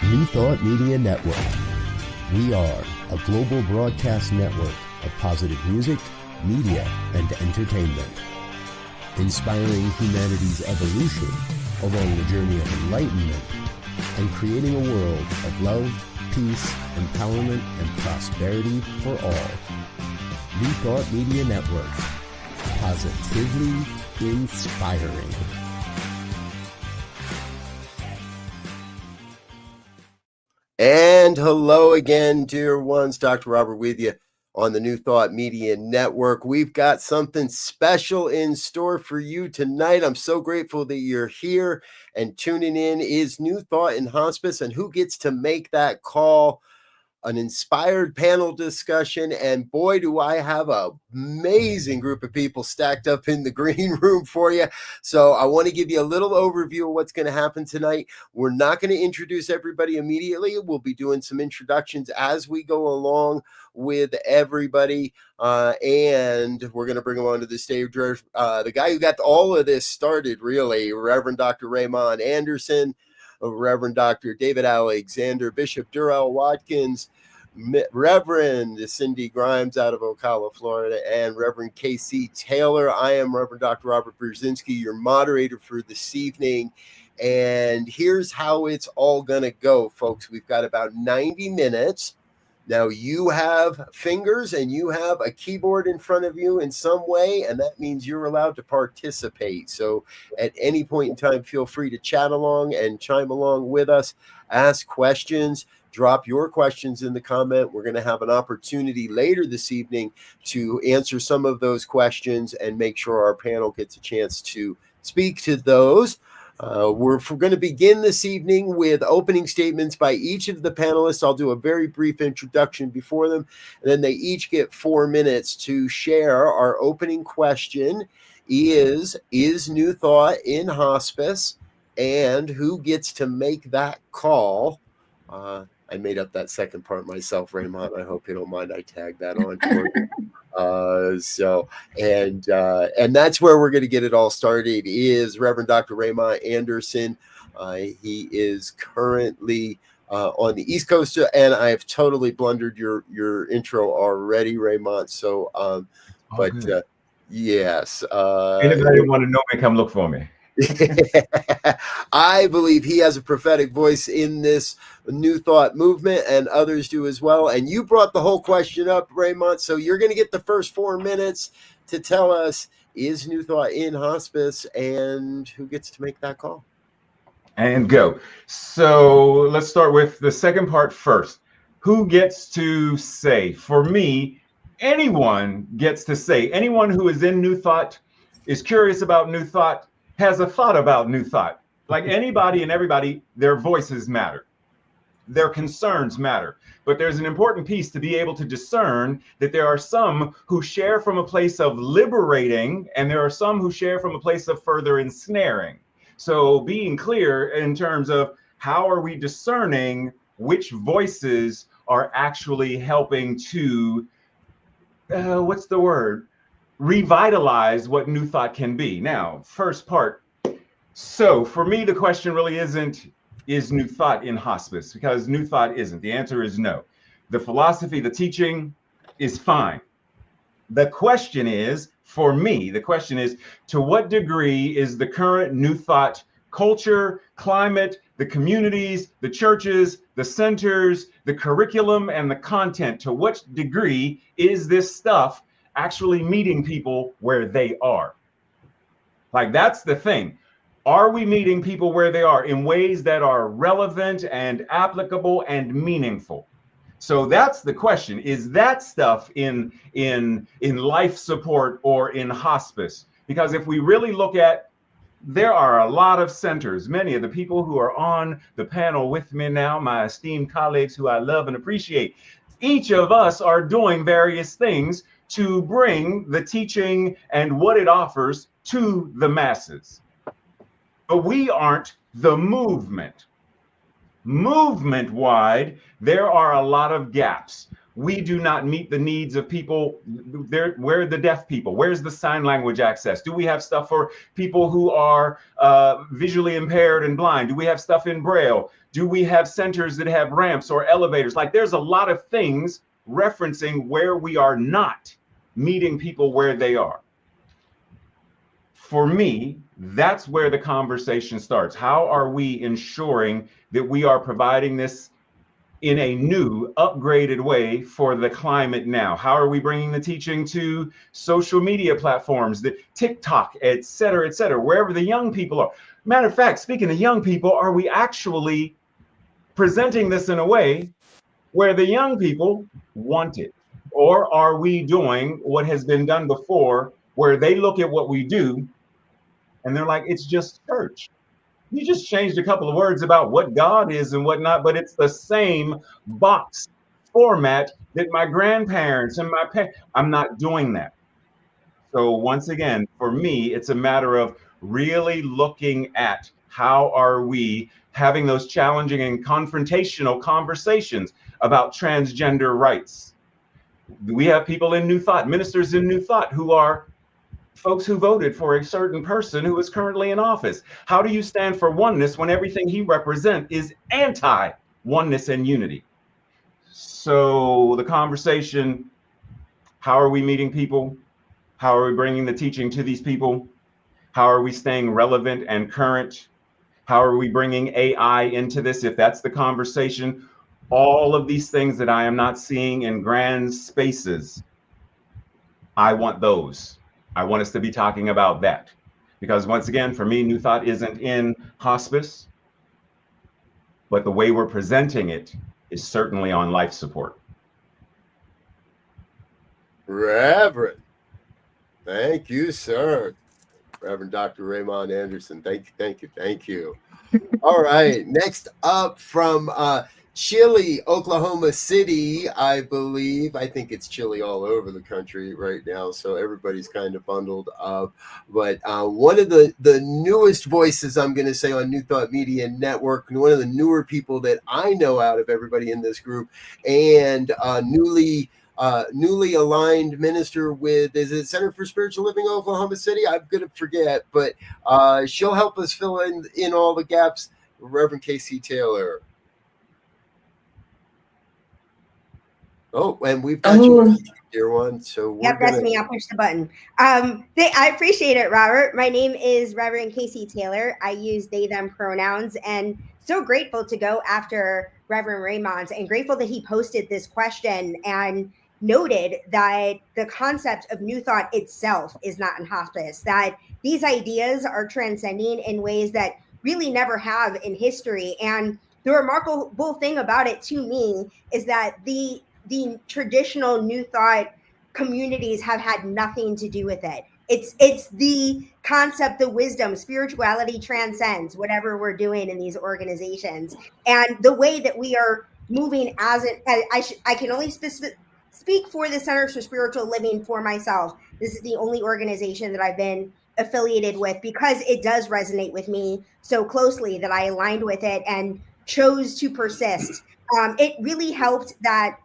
New Thought Media Network. We are a global broadcast network of positive music, media, and entertainment, inspiring humanity's evolution along the journey of enlightenment and creating a world of love, peace, empowerment, and prosperity for all. New Thought Media Network. Positively inspiring. And hello again, dear ones. Dr. Robert with you on the New Thought Media Network. We've got something special in store for you tonight. I'm so grateful that you're here and tuning in. Is New Thought in Hospice, and who gets to make that call? An inspired panel discussion, and boy, do I have an amazing group of people stacked up in the green room for you. So I want to give you a little overview of what's going to happen tonight. We're not going to introduce everybody immediately. We'll be doing some introductions as we go along with everybody, and we're going to bring them onto the stage. The guy who got all of this started, really, Reverend Dr. Raymont Anderson, Reverend Dr. David Alexander, Bishop Durrell, Watkins, Reverend Cindy Grimes out of Ocala, Florida, and Reverend KC Taylor. I am Reverend Dr. Robert Brzezinski, your moderator for this evening. And here's how it's all going to go, folks. We've got about 90 minutes. Now, you have fingers and you have a keyboard in front of you in some way, and that means you're allowed to participate. So at any point in time, feel free to chat along and chime along with us, ask questions, drop your questions in the comment. We're going to have an opportunity later this evening to answer some of those questions and make sure our panel gets a chance to speak to those. We're going to begin this evening with opening statements by each of the panelists. I'll do a very brief introduction before them, and then they each get 4 minutes to share. Our opening question is New Thought in Hospice, and who gets to make that call? I made up that second part myself, Raymont. I hope you don't mind I tagged that on for you. And that's where we're going to get it all started. Is Reverend Dr. Raymont Anderson. He is currently on the East Coast, and I have totally blundered your intro already, Raymont. So, yes. Anybody want to know me, come look for me. I believe he has a prophetic voice in this New Thought movement, and others do as well. And you brought the whole question up, Raymont, so you're going to get the first 4 minutes to tell us, is New Thought in Hospice, and who gets to make that call? And go. So let's start with the second part first. Who gets to say? For me, anyone gets to say. Anyone who is in New Thought, is curious about New Thought, has a thought about New Thought. Like anybody and everybody, their voices matter. Their concerns matter. But there's an important piece to be able to discern that there are some who share from a place of liberating, and there are some who share from a place of further ensnaring. So being clear in terms of how are we discerning which voices are actually helping to, what's the word? Revitalize what New Thought can be. Now, first part. So for me, the question really isn't, is New Thought in Hospice? Because New Thought isn't. The answer is no. The philosophy, the teaching is fine. The question is, for me, the question is, to what degree is the current New Thought culture, climate, the communities, the churches, the centers, the curriculum, and the content, to what degree is this stuff actually meeting people where they are? Like, that's the thing. Are we meeting people where they are in ways that are relevant and applicable and meaningful? So that's the question. Is that stuff in life support or in hospice? Because if we really look at, there are a lot of centers. Many of the people who are on the panel with me now, my esteemed colleagues who I love and appreciate, each of us are doing various things to bring the teaching and what it offers to the masses. But we aren't the movement. Movement-wide, there are a lot of gaps. we do not meet the needs of people. Where are the deaf people? Where's the sign language access? Do we have stuff for people who are visually impaired and blind? Do we have stuff in Braille? Do we have centers that have ramps or elevators? Like, there's a lot of things referencing where we are not meeting people where they are. For me, that's where the conversation starts. How are we ensuring that we are providing this in a new, upgraded way for the climate now? How are we bringing the teaching to social media platforms, the TikTok, et cetera, wherever the young people are? Matter of fact, speaking of young people, are we actually presenting this in a way where the young people want it? Or are we doing what has been done before, where they look at what we do and they're like, it's just church. You just changed a couple of words about what God is and whatnot, but it's the same box format that my grandparents and my parents. I'm not doing that. So once again, for me, it's a matter of really looking at how are we having those challenging and confrontational conversations about transgender rights. We have people in New Thought, ministers in New Thought, who are folks who voted for a certain person who is currently in office. How do you stand for oneness when everything he represents is anti-oneness and unity? So the conversation, how are we meeting people? How are we bringing the teaching to these people? How are we staying relevant and current? How are we bringing AI into this, if that's the conversation? All of these things that I am not seeing in grand spaces, I want those. I want us to be talking about that. Because once again, for me, New Thought isn't in hospice, but the way we're presenting it is certainly on life support. Reverend. Thank you, sir. Reverend Dr. Raymont Anderson. Thank you. All right. Next up from chilly Oklahoma City, I believe. I think it's chilly all over the country right now, so everybody's kind of bundled up. But one of the newest voices, I'm going to say, on New Thought Media Network, one of the newer people that I know out of everybody in this group, and newly aligned minister with, is it Center for Spiritual Living Oklahoma City? I'm going to forget, but she'll help us fill in all the gaps. Reverend Casey Taylor. Oh, and we've got you, dear one. So that's me. I'll push the button. I appreciate it, Robert. My name is Reverend Casey Taylor. I use they, them pronouns, and so grateful to go after Reverend Raymont, and grateful that he posted this question and noted that the concept of New Thought itself is not in hospice, that these ideas are transcending in ways that really never have in history. And the remarkable thing about it to me is that the traditional New Thought communities have had nothing to do with it. It's the concept, the wisdom, spirituality transcends whatever we're doing in these organizations. And the way that we are moving I can only speak for the Centers for Spiritual Living for myself. This is the only organization that I've been affiliated with because it does resonate with me so closely that I aligned with it and chose to persist. It really helped that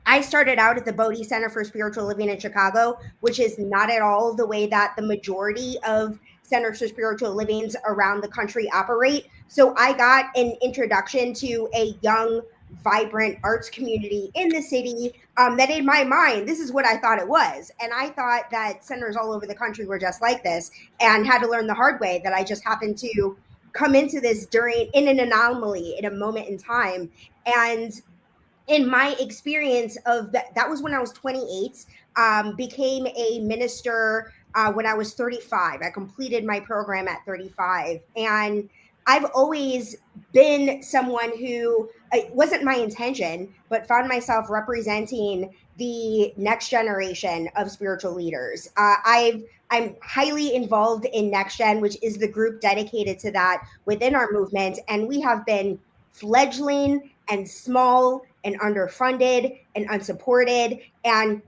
I started out at the Bodhi Center for Spiritual Living in Chicago, which is not at all the way that the majority of centers for spiritual livings around the country operate. So I got an introduction to a young, vibrant arts community in the city that in my mind, this is what I thought it was. And I thought that centers all over the country were just like this, and had to learn the hard way that I just happened to come into this in an anomaly, in a moment in time. And in my experience of that was when I was 28, became a minister when I was 35. I completed my program at 35. And I've always been someone who, it wasn't my intention, but found myself representing the next generation of spiritual leaders. I'm highly involved in Next Gen, which is the group dedicated to that within our movement. And we have been fledgling and small and underfunded and unsupported. And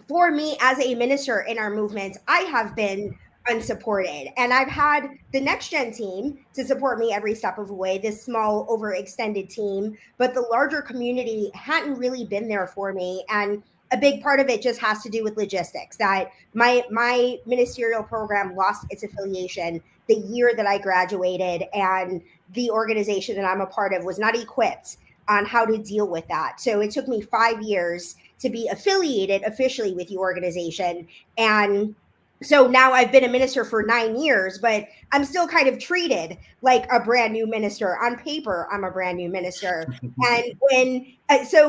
for me as a minister in our movement, I have been unsupported. And I've had the next gen team to support me every step of the way, this small overextended team, but the larger community hadn't really been there for me. And a big part of it just has to do with logistics, that my ministerial program lost its affiliation the year that I graduated, and the organization that I'm a part of was not equipped on how to deal with that. So it took me 5 years to be affiliated officially with the organization. And so now I've been a minister for 9 years, but I'm still kind of treated like a brand new minister. On paper, I'm a brand new minister. And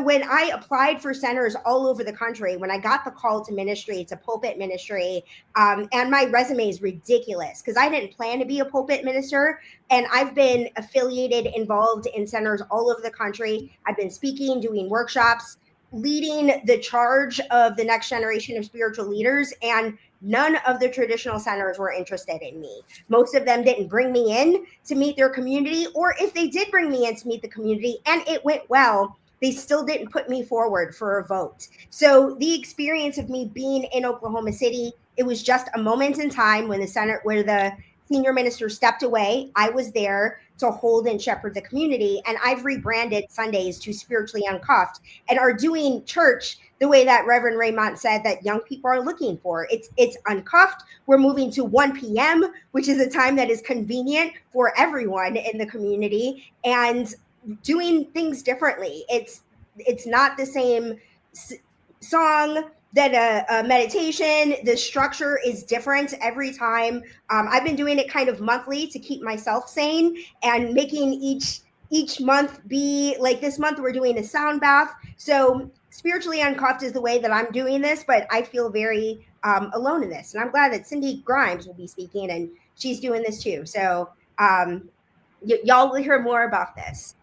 when I applied for centers all over the country, when I got the call to ministry, it's a pulpit ministry, and my resume is ridiculous because I didn't plan to be a pulpit minister. And I've been affiliated, involved in centers all over the country. I've been speaking, doing workshops, leading the charge of the next generation of spiritual leaders, and none of the traditional centers were interested in me. Most of them didn't bring me in to meet their community, or if they did bring me in to meet the community and it went well, they still didn't put me forward for a vote. So the experience of me being in Oklahoma City, it was just a moment in time when the senior minister stepped away. I was there to hold and shepherd the community. And I've rebranded Sundays to Spiritually Uncuffed and are doing church the way that Reverend Raymont said that young people are looking for. It's uncuffed. We're moving to 1 p.m., which is a time that is convenient for everyone in the community, and doing things differently. It's not the same song that a meditation. The structure is different every time. I've been doing it kind of monthly to keep myself sane, and making each month be like, this month we're doing a sound bath. So Spiritually Uncuffed is the way that I'm doing this, but I feel very alone in this. And I'm glad that Cindy Grimes will be speaking, and she's doing this too. So y'all will hear more about this.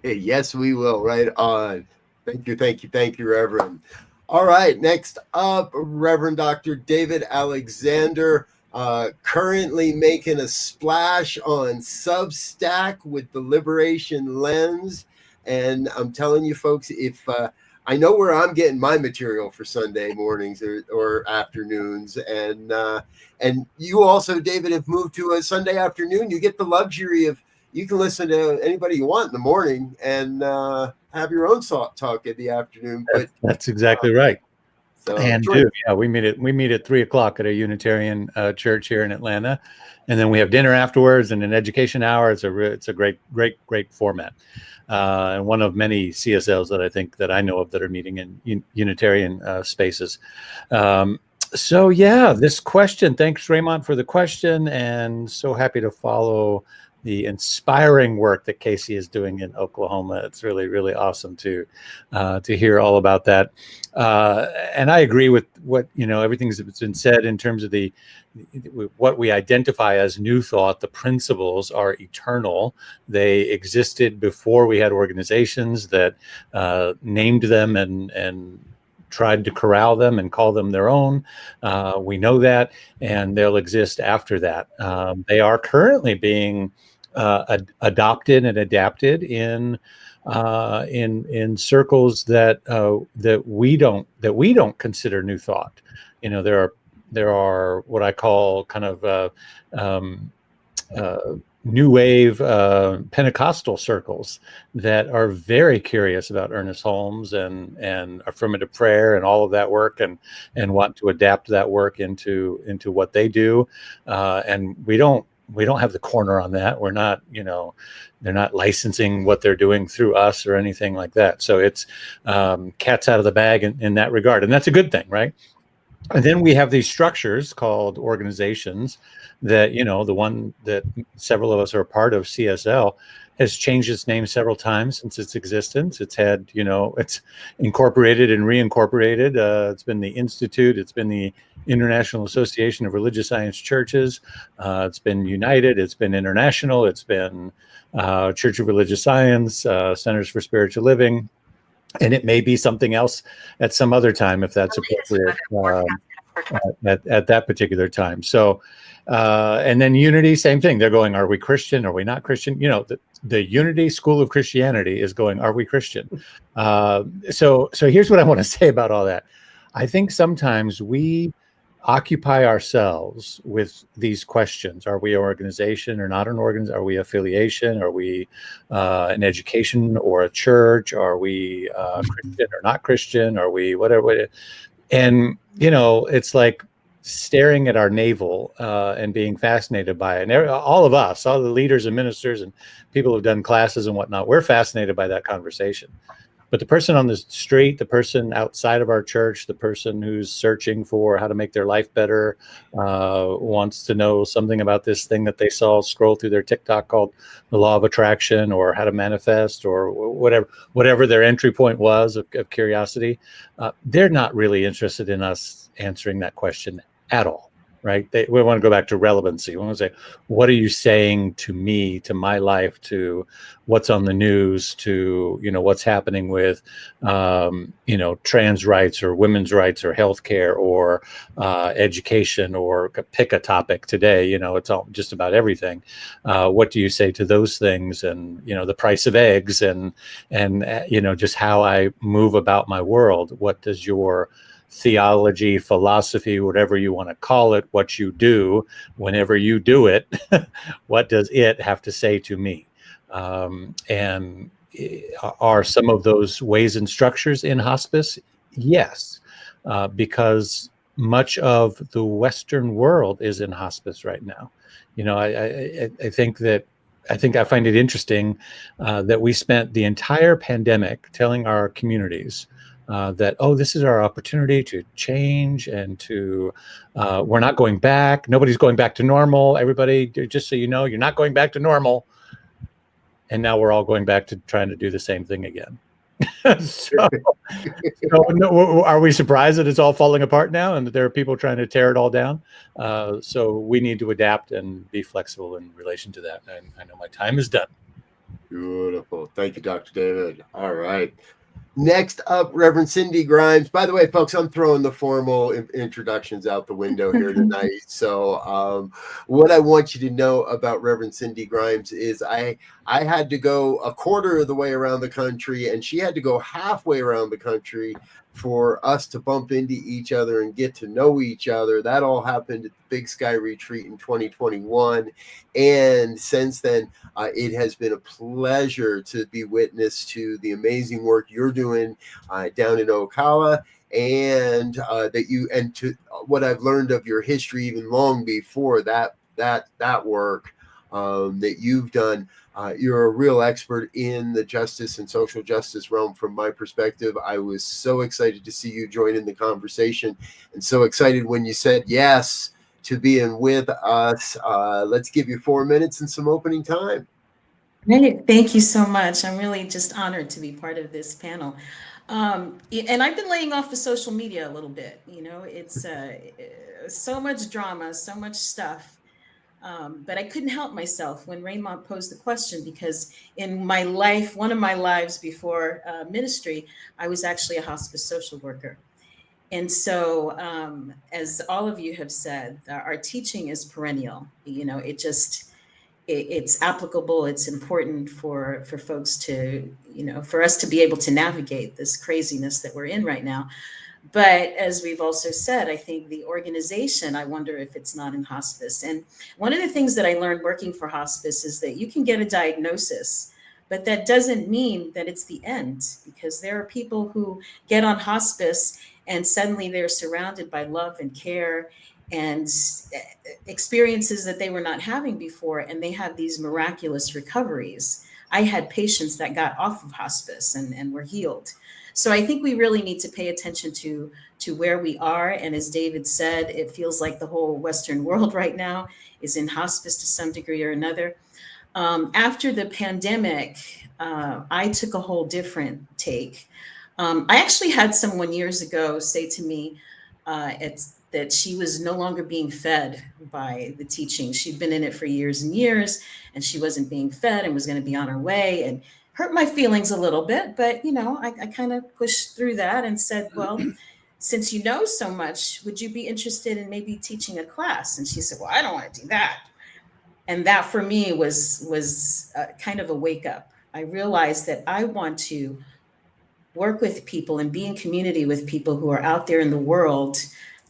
Yes, we will. Right on. Thank you, Reverend. All right, next up, Reverend Dr. David Alexander, currently making a splash on Substack with the Liberation Lens. And I'm telling you, folks, if I know where I'm getting my material for Sunday mornings or afternoons, and you also, David, have moved to a Sunday afternoon. You get the luxury of, you can listen to anybody you want in the morning and have your own talk in the afternoon. But that's exactly right. So and we meet at 3:00 at a Unitarian church here in Atlanta, and then we have dinner afterwards and an education hour. It's a great format, and one of many CSLs that I know of that are meeting in Unitarian spaces. So yeah, this question. Thanks, Raymont, for the question, and so happy to follow the inspiring work that Casey is doing in Oklahoma. It's really, really awesome to hear all about that. And I agree with what, everything that's been said in terms of what we identify as New Thought. The principles are eternal. They existed before we had organizations that named them and tried to corral them and call them their own. We know that, and they'll exist after that. They are currently being adopted and adapted in circles that we don't consider New Thought. There are what I call kind of New Wave Pentecostal circles that are very curious about Ernest Holmes and affirmative prayer and all of that work, and want to adapt that work into what they do. And we don't have the corner on that. We're not, they're not licensing what they're doing through us or anything like that. So it's cat's out of the bag in that regard. And that's a good thing, right? And then we have these structures called organizations that, the one that several of us are a part of, CSL, has changed its name several times since its existence. It's had, it's incorporated and reincorporated. It's been the Institute. It's been the International Association of Religious Science Churches. It's been United. It's been International. It's been Church of Religious Science, Centers for Spiritual Living. And it may be something else at some other time if that's appropriate at that particular time. So, and then Unity, same thing. They're going, are we Christian? Are we not Christian? The Unity School of Christianity is going, are we Christian? So here's what I want to say about all that. I think sometimes we occupy ourselves with these questions. Are we an organization or not an organization? Are we affiliation? Are we an education or a church? Are we Christian or not Christian? Are we whatever? And, it's like staring at our navel and being fascinated by it. And all of us, all the leaders and ministers and people who've done classes and whatnot, we're fascinated by that conversation. But the person on the street, the person outside of our church, the person who's searching for how to make their life better, wants to know something about this thing that they saw scroll through their TikTok called the law of attraction, or how to manifest, or whatever their entry point was of curiosity, they're not really interested in us answering that question at all. Right? We want to go back to relevancy. We want to say, what are you saying to me, to my life, to what's on the news, to, what's happening with, trans rights or women's rights or healthcare or education, or pick a topic today. It's all just about everything. What do you say to those things? And, the price of eggs and just how I move about my world. What does your theology, philosophy, whatever you want to call it, what you do, whenever you do it, what does it have to say to me? And are some of those ways and structures in hospice? Yes, because much of the Western world is in hospice right now. I think I find it interesting that we spent the entire pandemic telling our communities that, this is our opportunity to change and to, we're not going back. Nobody's going back to normal. Everybody, just so you know, you're not going back to normal. And now we're all going back to trying to do the same thing again. so are we surprised that it's all falling apart now and that there are people trying to tear it all down? So we need to adapt and be flexible in relation to that. And I know my time is done. Beautiful. Thank you, Dr. David. All right. Next up, Reverend Cindy Grimes. By the way, folks, I'm throwing the formal introductions out the window here tonight. So what I want you to know about Reverend Cindy Grimes is I had to go a quarter of the way around the country, and she had to go halfway around the country for us to bump into each other and get to know each other. That all happened at the Big Sky Retreat in 2021. And since then, it has been a pleasure to be witness to the amazing work you're doing down in Ocala, and to what I've learned of your history even long before that work that you've done. You're a real expert in the justice and social justice realm from my perspective. I was so excited to see you join in the conversation, and so excited when you said yes to being with us. Let's give you 4 minutes and some opening time. Great. Thank you so much. I'm really just honored to be part of this panel. And I've been laying off of social media a little bit. It's so much drama, so much stuff. But I couldn't help myself when Raymont posed the question, because in my life, one of my lives before ministry, I was actually a hospice social worker. And so, as all of you have said, our teaching is perennial. It's applicable. It's important for folks to, for us to be able to navigate this craziness that we're in right now. But as we've also said, I think the organization, I wonder if it's not in hospice. And one of the things that I learned working for hospice is that you can get a diagnosis, but that doesn't mean that it's the end, because there are people who get on hospice and suddenly they're surrounded by love and care and experiences that they were not having before, and they have these miraculous recoveries. I had patients that got off of hospice and were healed. So I think we really need to pay attention to where we are. And as David said, it feels like the whole Western world right now is in hospice to some degree or another. After the pandemic, I took a whole different take. I actually had someone years ago say to me that she was no longer being fed by the teaching. She'd been in it for years and years, and she wasn't being fed and was going to be on her way, and hurt my feelings a little bit. But, I kind of pushed through that and said, well, since you know so much, would you be interested in maybe teaching a class? And she said, well, I don't want to do that. And that for me was kind of a wake up. I realized that I want to work with people and be in community with people who are out there in the world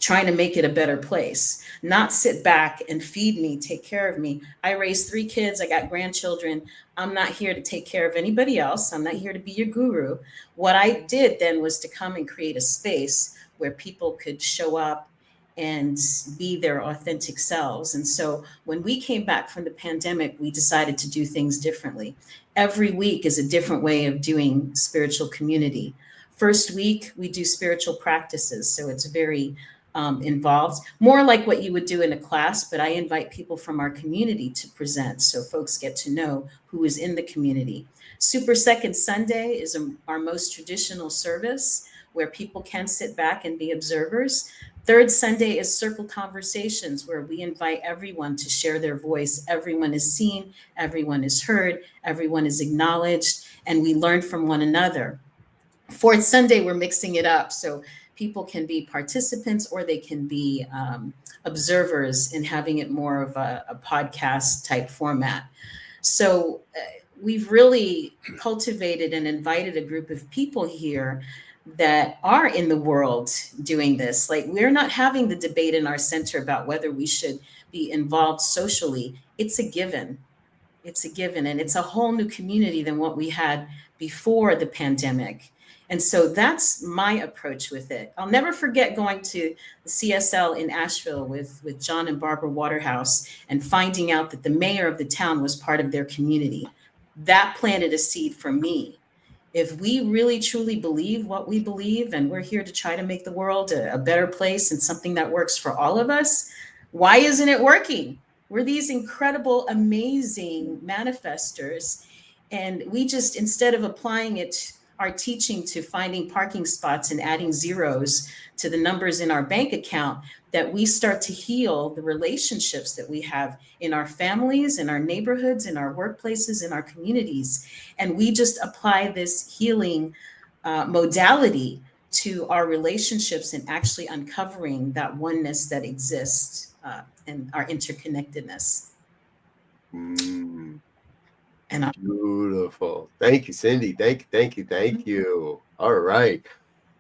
trying to make it a better place, not sit back and feed me, take care of me. I raised 3 kids. I got grandchildren. I'm not here to take care of anybody else. I'm not here to be your guru. What I did then was to come and create a space where people could show up and be their authentic selves. And so when we came back from the pandemic, we decided to do things differently. Every week is a different way of doing spiritual community. First week, we do spiritual practices. So it's very involved, more like what you would do in a class, but I invite people from our community to present so folks get to know who is in the community. Super Second Sunday is our most traditional service where people can sit back and be observers. Third Sunday is Circle Conversations, where we invite everyone to share their voice. Everyone is seen, everyone is heard, everyone is acknowledged, and we learn from one another. Fourth Sunday, we're mixing it up. So people can be participants or they can be observers in having it more of a podcast type format. So we've really cultivated and invited a group of people here that are in the world doing this. Like, we're not having the debate in our center about whether we should be involved socially. It's a given. It's a given. And it's a whole new community than what we had before the pandemic. And so that's my approach with it. I'll never forget going to the CSL in Asheville with John and Barbara Waterhouse and finding out that the mayor of the town was part of their community. That planted a seed for me. If we really truly believe what we believe, and we're here to try to make the world a better place and something that works for all of us, why isn't it working? We're these incredible, amazing manifestors. And we just, instead of applying it, our teaching to finding parking spots and adding zeros to the numbers in our bank account, that we start to heal the relationships that we have in our families, in our neighborhoods, in our workplaces, in our communities. And we just apply this healing modality to our relationships and actually uncovering that oneness that exists and our interconnectedness. And beautiful. Thank you, Cindy. Thank you. All right.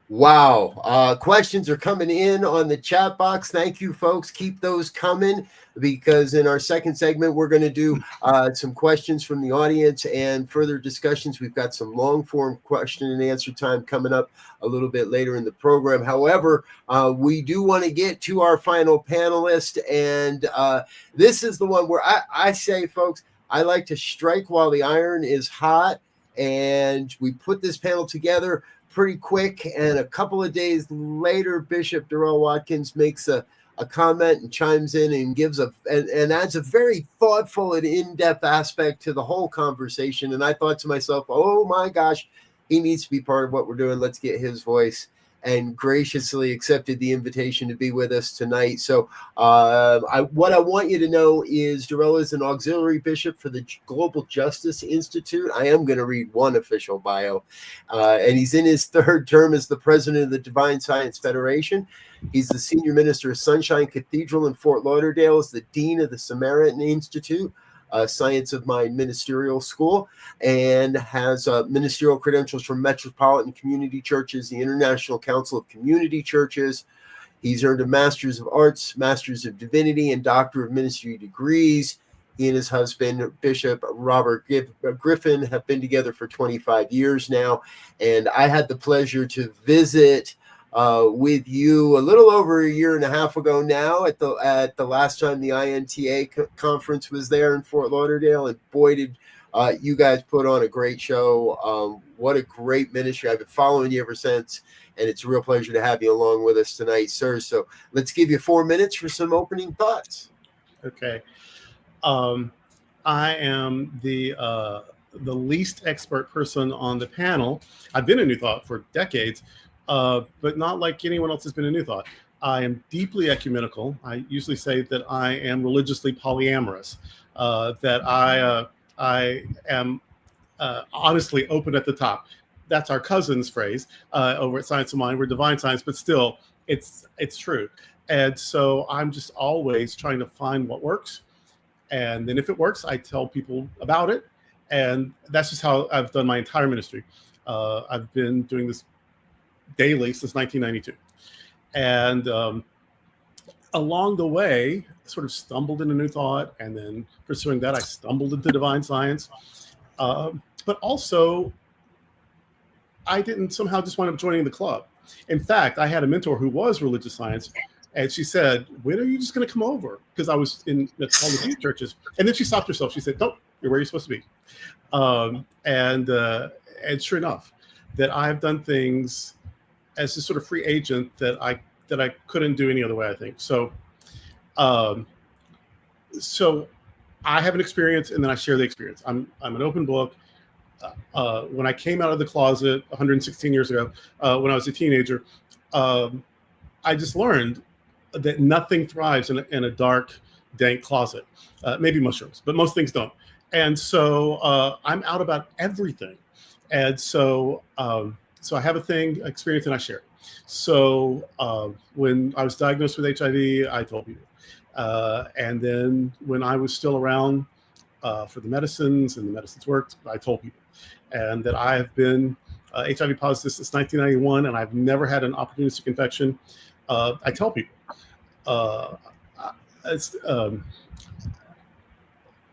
Wow. Questions are coming in on the chat box. Thank you, folks. Keep those coming, because in our second segment, we're going to do some questions from the audience and further discussions. We've got some long form question and answer time coming up a little bit later in the program. However, we do want to get to our final panelist. And this is the one where I say, folks, I like to strike while the iron is hot, and we put this panel together pretty quick. And a couple of days later, Bishop Durrell Watkins makes a comment and chimes in and gives and adds a very thoughtful and in-depth aspect to the whole conversation. And I thought to myself, oh my gosh, he needs to be part of what we're doing. Let's get his voice. And graciously accepted the invitation to be with us tonight. So what I want you to know is Durrell is an auxiliary bishop for the Global Justice Institute. I am going to read one official bio. And he's in his third term as the president of the Divine Science Federation. He's the senior minister of Sunshine Cathedral in Fort Lauderdale, is the dean of the Samaritan Institute, Science of Mind Ministerial School, and has ministerial credentials from Metropolitan Community Churches, the International Council of Community Churches. He's earned a Master's of Arts, Master's of Divinity, and Doctor of Ministry degrees. He and his husband, Bishop Robert Griffin, have been together for 25 years now. And I had the pleasure to visit with you a little over a year and a half ago now at the last time the INTA conference was there in Fort Lauderdale, and boy did you guys put on a great show. What a great ministry. I've been following you ever since, and it's a real pleasure to have you along with us tonight, sir. So let's give you 4 minutes for some opening thoughts. Okay. I am the least expert person on the panel. I've been in New Thought for decades, but not like anyone else has been in New Thought. I am deeply ecumenical. I usually say that I am religiously polyamorous, that I am honestly open at the top. That's our cousin's phrase over at Science of Mind. We're divine science, but still, it's true. And so I'm just always trying to find what works. And then if it works, I tell people about it. And that's just how I've done my entire ministry. I've been doing this daily since 1992. And along the way, sort of stumbled into New Thought, and then pursuing that, I stumbled into divine science. But also, I didn't somehow just wind up joining the club. In fact, I had a mentor who was religious science, and she said, "When are you just going to come over?" Because I was in all the youth churches. And then she stopped herself. She said, "Nope, you're where you're supposed to be." And sure enough, that I've done things as a sort of free agent that I couldn't do any other way, I think. So I have an experience, and then I share the experience. I'm an open book. When I came out of the closet 116 years ago, when I was a teenager, I just learned that nothing thrives in a dark, dank closet. Maybe mushrooms, but most things don't. And so I'm out about everything. And so I have a experience, and I share it. So when I was diagnosed with HIV, I told people. And then when I was still around for the medicines, and the medicines worked, I told people. And that I have been HIV positive since 1991, and I've never had an opportunistic infection. I tell people.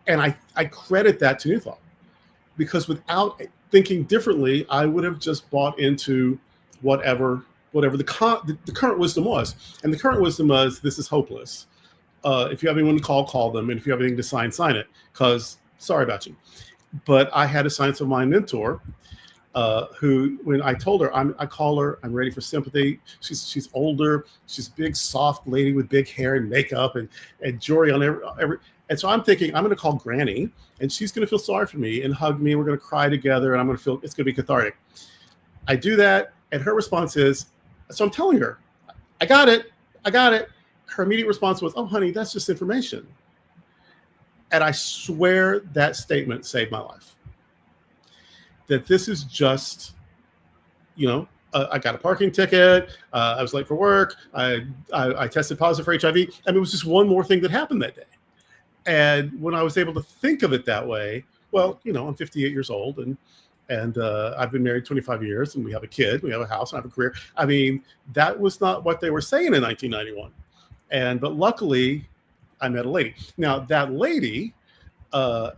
And I credit that to New Thought, because without thinking differently, I would have just bought into whatever the current wisdom was. And the current wisdom was, this is hopeless. If you have anyone to call them. And if you have anything to sign it, because sorry about you. But I had a Science of Mind mentor who, when I told her, I call her, I'm ready for sympathy. She's older. She's a big, soft lady with big hair and makeup and jewelry on every. And so I'm thinking, I'm going to call Granny, and she's going to feel sorry for me and hug me. And we're going to cry together, and I'm going to feel it's going to be cathartic. I do that, and her response is, so I'm telling her, I got it. Her immediate response was, "Oh, honey, that's just information." And I swear that statement saved my life. That this is just, I got a parking ticket. I was late for work. I tested positive for HIV. I mean, it was just one more thing that happened that day. And when I was able to think of it that way, well, I'm 58 years old, and I've been married 25 years, and we have a kid, we have a house, and I have a career. I mean, that was not what they were saying in 1991. But luckily, I met a lady. Now, that lady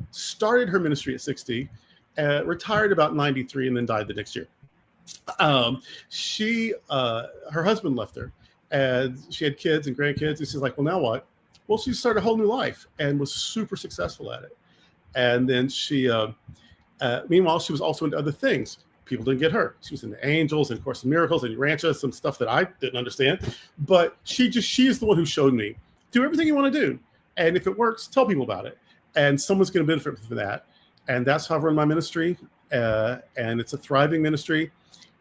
started her ministry at 60, retired about 93, and then died the next year. Her husband left her, and she had kids and grandkids. And she's like, well, now what? Well, she started a whole new life and was super successful at it. And then meanwhile, she was also into other things. People didn't get her. She was into angels and Course in Miracles and Rancha, some stuff that I didn't understand. But she is the one who showed me, do everything you want to do. And if it works, tell people about it. And someone's going to benefit from that. And that's how I run my ministry. And it's a thriving ministry.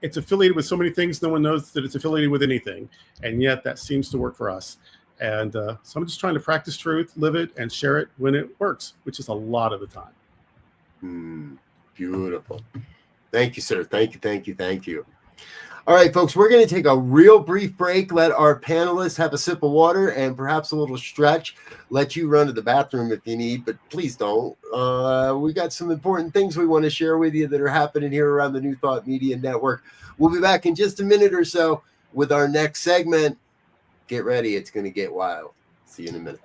It's affiliated with so many things. No one knows that it's affiliated with anything. And yet that seems to work for us. And so I'm just trying to practice truth, live it, and share it when it works, which is a lot of the time. Beautiful. Thank you, sir. Thank you. All right, folks, we're going to take a real brief break, let our panelists have a sip of water and perhaps a little stretch, let you run to the bathroom if you need, but please don't. We got some important things we want to share with you that are happening here around the New Thought Media Network. We'll be back in just a minute or so with our next segment. Get ready. It's going to get wild. See you in a minute.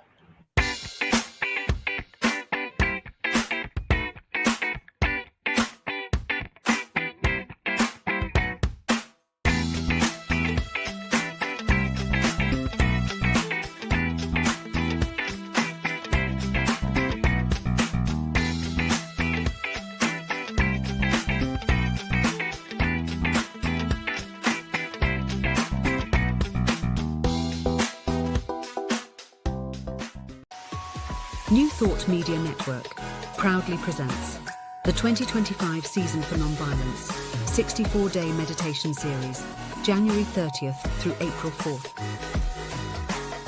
New Thought Media Network proudly presents the 2025 Season for Nonviolence 64-day meditation series, January 30th through April 4th.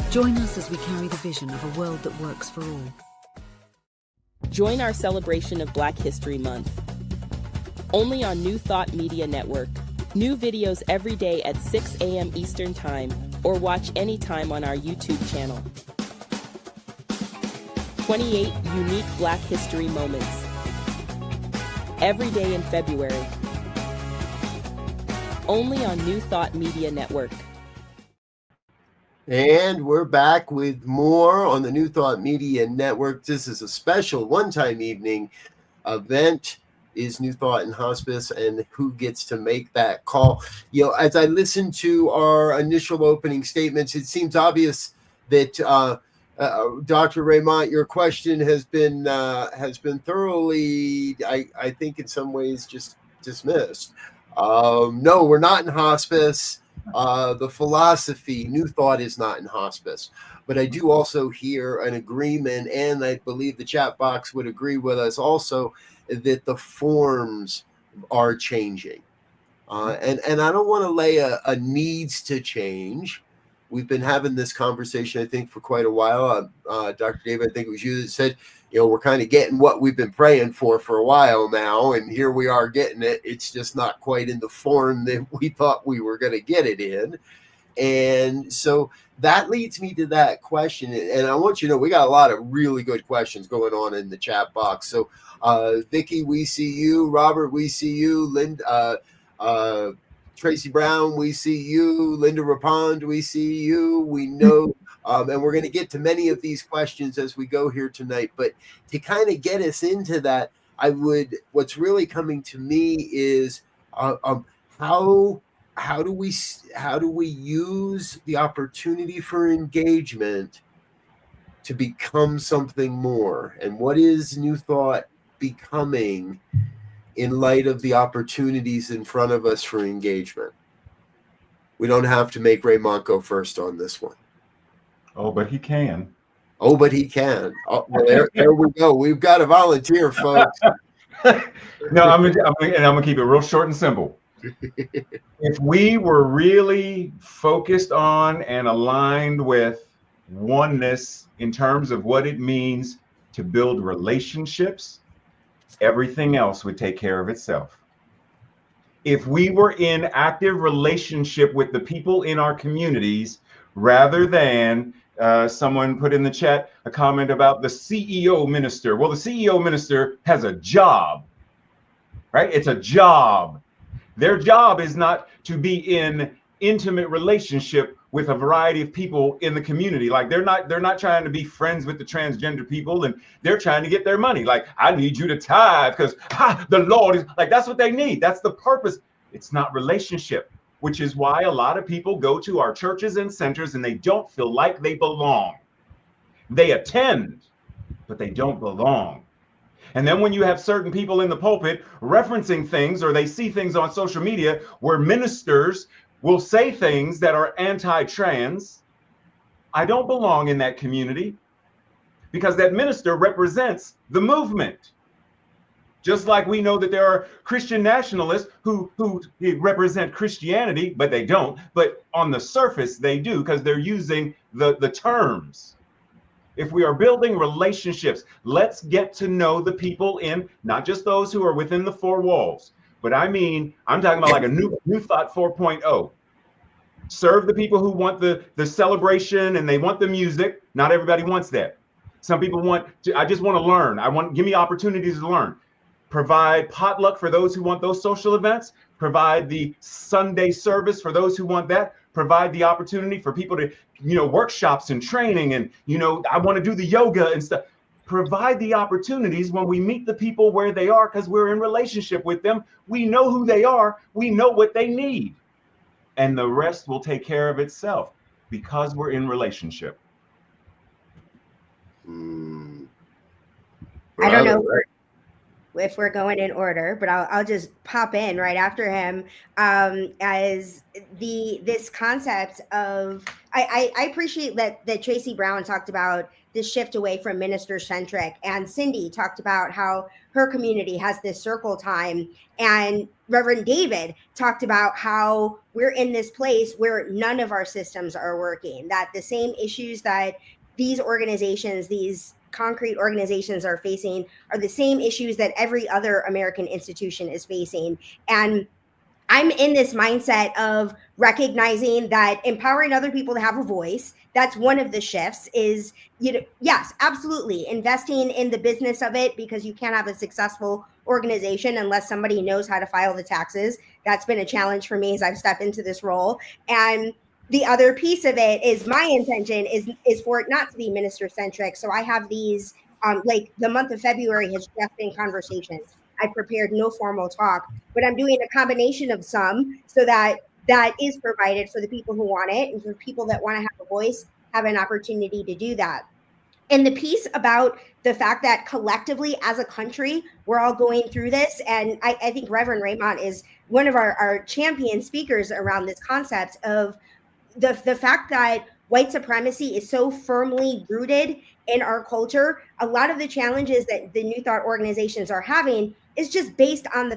Join us as we carry the vision of a world that works for all. Join our celebration of Black History Month. Only on New Thought Media Network. New videos every day at 6 a.m. Eastern Time, or watch anytime on our YouTube channel. 28 unique Black history moments. Every day in February. Only on New Thought Media Network. And we're back with more on the New Thought Media Network. This is a special one-time evening event. Is New Thought in Hospice, and who gets to make that call? You know, as I listen to our initial opening statements, it seems obvious that Dr. Raymont, your question has been thoroughly, I think, in some ways, just dismissed. No, we're not in hospice. The philosophy, New Thought is not in hospice. But I do also hear an agreement, and I believe the chat box would agree with us also, that the forms are changing. And I don't want to lay a needs to change. We've been having this conversation, I think, for quite a while. Dr. David, I think it was you that said, you know, we're kind of getting what we've been praying for a while now, and here we are getting it. It's just not quite in the form that we thought we were going to get it in. And so that leads me to that question. And I want you to know, we got a lot of really good questions going on in the chat box. So Vicky, we see you. Robert, we see you. Linda, Tracy Brown, we see you. Linda Rapond, we see you. We know, and we're going to get to many of these questions as we go here tonight. But to kind of get us into that, what's really coming to me is how do we use the opportunity for engagement to become something more? And what is New Thought becoming in light of the opportunities in front of us for engagement? We don't have to make Raymont go first on this one. Oh, but he can. Oh, but he can. Oh, well, there we go. We've got a volunteer, folks. No, I'm gonna keep it real short and simple. If we were really focused on and aligned with oneness in terms of what it means to build relationships, everything else would take care of itself. If we were in active relationship with the people in our communities, rather than someone put in the chat a comment about the CEO minister. Well, the CEO minister has a job, right? It's a job. Their job is not to be in intimate relationship with a variety of people in the community. Like they're not trying to be friends with the transgender people, and they're trying to get their money. Like, I need you to tithe because the Lord is like, that's what they need. That's the purpose. It's not relationship, which is why a lot of people go to our churches and centers and they don't feel like they belong. They attend, but they don't belong. And then when you have certain people in the pulpit referencing things, or they see things on social media where ministers will say things that are anti-trans, I don't belong in that community, because that minister represents the movement. Just like we know that there are Christian nationalists who represent Christianity, but they don't. But on the surface, they do, because they're using the terms. If we are building relationships, let's get to know the people in, not just those who are within the four walls, but I'm talking about like a new thought 4.0. Serve the people who want the celebration and they want the music. Not everybody wants that. Some people I just want to learn. Give me opportunities to learn. Provide potluck for those who want those social events. Provide the Sunday service for those who want that. Provide the opportunity for people to, workshops and training, and, I want to do the yoga and stuff. Provide the opportunities when we meet the people where they are, because we're in relationship with them. We know who they are. We know what they need. And the rest will take care of itself, because we're in relationship. I don't know if we're going in order, but I'll just pop in right after him. As this concept of, I appreciate that Tracy Brown talked about this shift away from minister centric, and Cindy talked about how her community has this circle time, and Reverend David talked about how we're in this place where none of our systems are working, that the same issues that these organizations, these concrete organizations are facing are the same issues that every other American institution is facing. And I'm in this mindset of recognizing that empowering other people to have a voice, that's one of the shifts is, yes, absolutely. Investing in the business of it, because you can't have a successful organization unless somebody knows how to file the taxes. That's been a challenge for me as I've stepped into this role. And the other piece of it is my intention is for it not to be minister centric. So I have these, like the month of February has just been conversations. I prepared no formal talk, but I'm doing a combination of some so that that is provided for the people who want it, and for people that want to have a voice have an opportunity to do that. And the piece about the fact that collectively as a country, we're all going through this. And I think Reverend Raymont is one of our champion speakers around this concept of the fact that white supremacy is so firmly rooted in our culture. A lot of the challenges that the New Thought organizations are having is just based on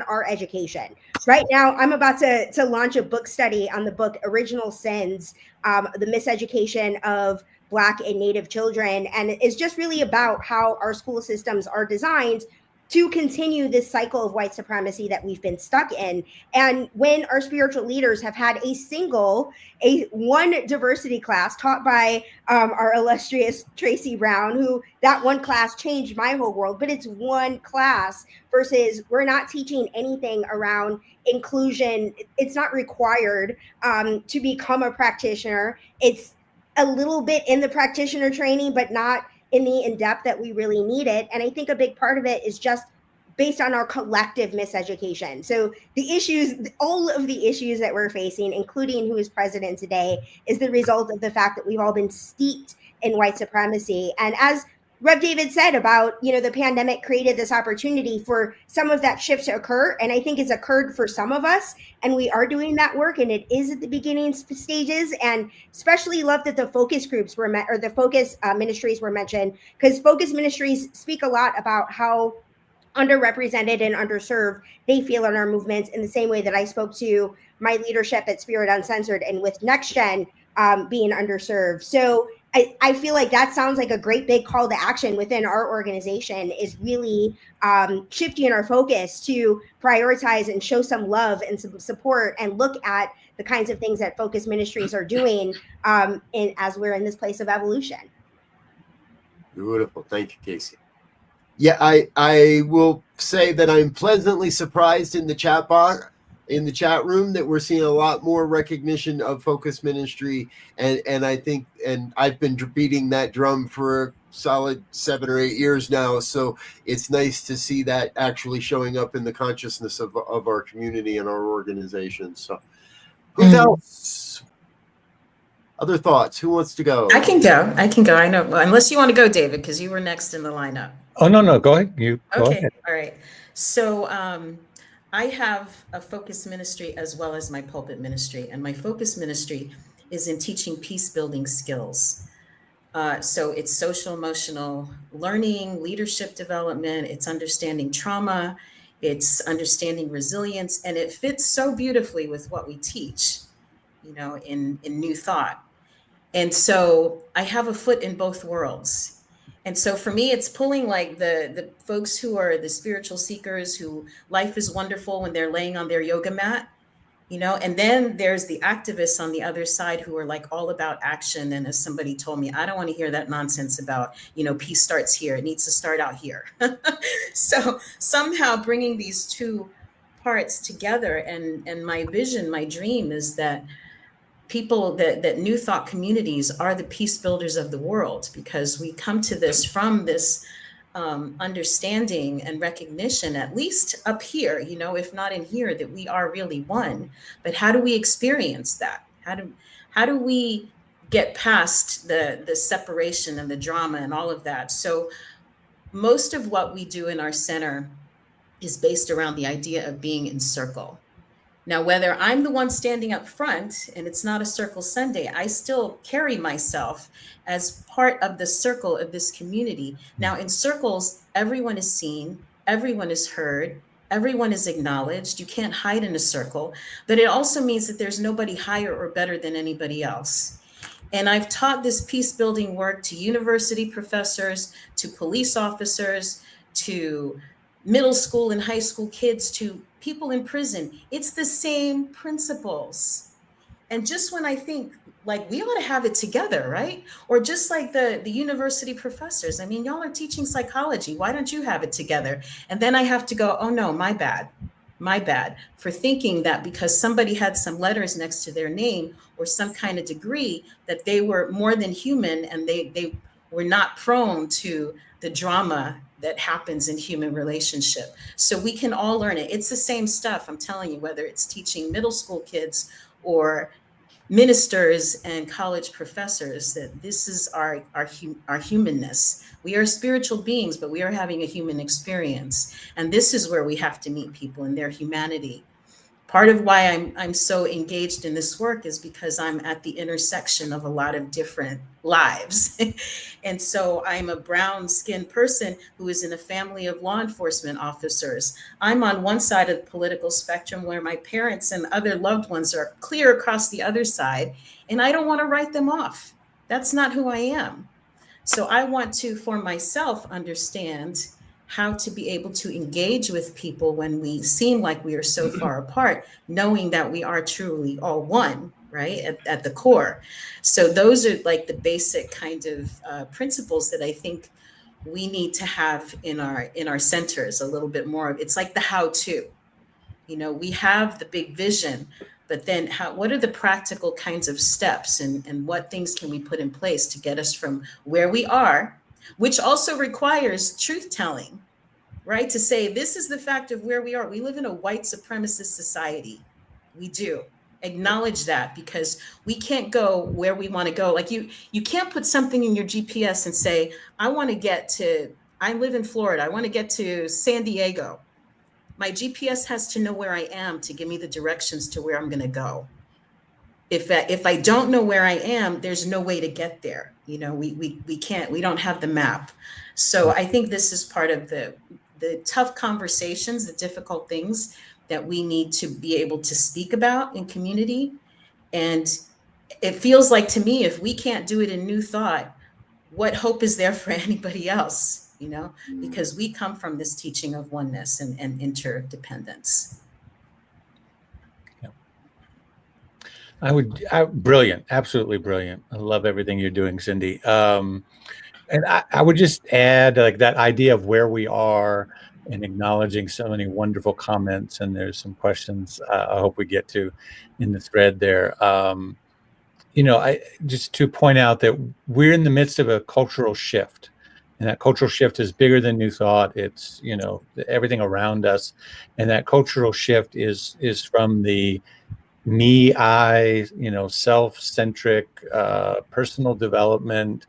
our education. Right now, I'm about to launch a book study on the book Original Sins, the miseducation of Black and Native children. And it's just really about how our school systems are designed to continue this cycle of white supremacy that we've been stuck in. And when our spiritual leaders have had one diversity class taught by our illustrious Tracy Brown, who that one class changed my whole world, but it's one class versus we're not teaching anything around inclusion. It's not required to become a practitioner. It's a little bit in the practitioner training, but not in the in-depth that we really need it. And I think a big part of it is just based on our collective miseducation. So the issues, all of the issues that we're facing, including who is president today, is the result of the fact that we've all been steeped in white supremacy. And as Rev David said about, the pandemic created this opportunity for some of that shift to occur. And I think it's occurred for some of us. And we are doing that work. And it is at the beginning stages. And especially love that the focus groups were or the focus ministries were mentioned, because focus ministries speak a lot about how underrepresented and underserved they feel in our movements, in the same way that I spoke to my leadership at Spirit Uncensored and with Next Gen being underserved. So I feel like that sounds like a great big call to action within our organization, is really shifting our focus to prioritize and show some love and some support and look at the kinds of things that focus ministries are doing as we're in this place of evolution. Beautiful. Thank you, Casey. Yeah, I will say that I'm pleasantly surprised in the chat bar, in the chat room, that we're seeing a lot more recognition of focus ministry, and I think, and I've been beating that drum for a solid 7 or 8 years now, so it's nice to see that actually showing up in the consciousness of our community and our organization. So who's else? Other thoughts? Who wants to go? I can go. I know, unless you want to go, David, because you were next in the lineup. Oh, no, go ahead. Go ahead. All right. So I have a focus ministry as well as my pulpit ministry. And my focus ministry is in teaching peace building skills. So it's social emotional learning, leadership development, it's understanding trauma, it's understanding resilience, and it fits so beautifully with what we teach, in New Thought. And so I have a foot in both worlds. And so for me, it's pulling like the folks who are the spiritual seekers, who life is wonderful when they're laying on their yoga mat, and then there's the activists on the other side who are like all about action. And as somebody told me, I don't want to hear that nonsense about, peace starts here. It needs to start out here. So somehow bringing these two parts together, and my vision, my dream is that people, that New Thought communities are the peace builders of the world, because we come to this from this understanding and recognition, at least up here, if not in here, that we are really one. But how do we experience that? How do we get past the separation and the drama and all of that? So most of what we do in our center is based around the idea of being in circle. Now, whether I'm the one standing up front and it's not a Circle Sunday, I still carry myself as part of the circle of this community. Now, in circles, everyone is seen, everyone is heard, everyone is acknowledged. You can't hide in a circle, but it also means that there's nobody higher or better than anybody else. And I've taught this peace building work to university professors, to police officers, to middle school and high school kids, to people in prison. It's the same principles. And just when I think like we ought to have it together, right? Or just like the university professors, I mean, y'all are teaching psychology. Why don't you have it together? And then I have to go, oh no, my bad. My bad, for thinking that because somebody had some letters next to their name or some kind of degree, that they were more than human, and they were not prone to the drama that happens in human relationship. So we can all learn it. It's the same stuff, I'm telling you, whether it's teaching middle school kids or ministers and college professors, that this is our humanness. We are spiritual beings, but we are having a human experience, and this is where we have to meet people in their humanity. Part of why I'm so engaged in this work is because I'm at the intersection of a lot of different lives. And so I'm a brown skinned person who is in a family of law enforcement officers. I'm on one side of the political spectrum where my parents and other loved ones are clear across the other side, and I don't want to write them off. That's not who I am. So I want to, for myself, understand how to be able to engage with people when we seem like we are so far apart, knowing that we are truly all one, right, at the core. So those are like the basic kind of principles that I think we need to have in our centers a little bit more. It's like the how-to. You know, we have the big vision, but then what are the practical kinds of steps, and what things can we put in place to get us from where we are, which also requires truth telling, right? To say, this is the fact of where we are. We live in a white supremacist society. We do. Acknowledge that, because we can't go where we want to go. Like you can't put something in your GPS and say, I live in Florida. I want to get to San Diego. My GPS has to know where I am to give me the directions to where I'm going to go. If I don't know where I am, there's no way to get there. You know, we can't, we don't have the map. So I think this is part of the tough conversations, the difficult things that we need to be able to speak about in community. And it feels like, to me, if we can't do it in New Thought, what hope is there for anybody else? You know, because we come from this teaching of oneness and interdependence. Brilliant, absolutely brilliant. I love everything you're doing, Cindy. And I would just add, like, that idea of where we are and acknowledging so many wonderful comments. And there's some questions I hope we get to in the thread there. You know, just to point out that we're in the midst of a cultural shift. And that cultural shift is bigger than New Thought. It's, you know, everything around us. And that cultural shift is from the me, I, you know, self-centric, personal development,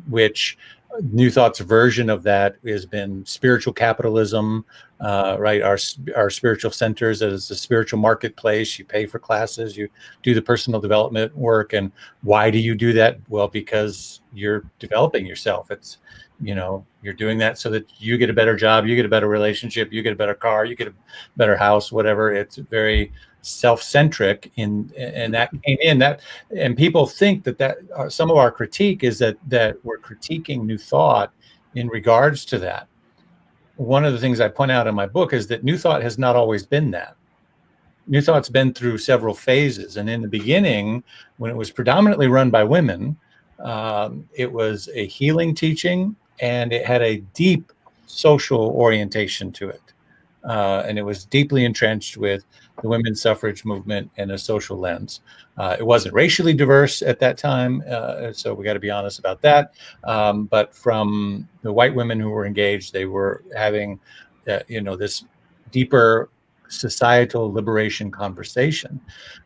which New Thought's version of that has been spiritual capitalism, right? Our spiritual centers as a spiritual marketplace. You pay for classes, you do the personal development work. And why do you do that? Well, because you're developing yourself. It's, you know, you're doing that so that you get a better job, you get a better relationship, you get a better car, you get a better house, whatever. It's very self-centric, and that came in that, and people think that some of our critique is that we're critiquing New Thought in regards to that. One of the things I point out in my book is that New Thought has not always been that. New Thought's been through several phases, and in the beginning, when it was predominantly run by women, it was a healing teaching, and it had a deep social orientation to it, and it was deeply entrenched with the women's suffrage movement and a social lens. It wasn't racially diverse at that time, so we got to be honest about that. But from the white women who were engaged, they were having, you know, this deeper societal liberation conversation.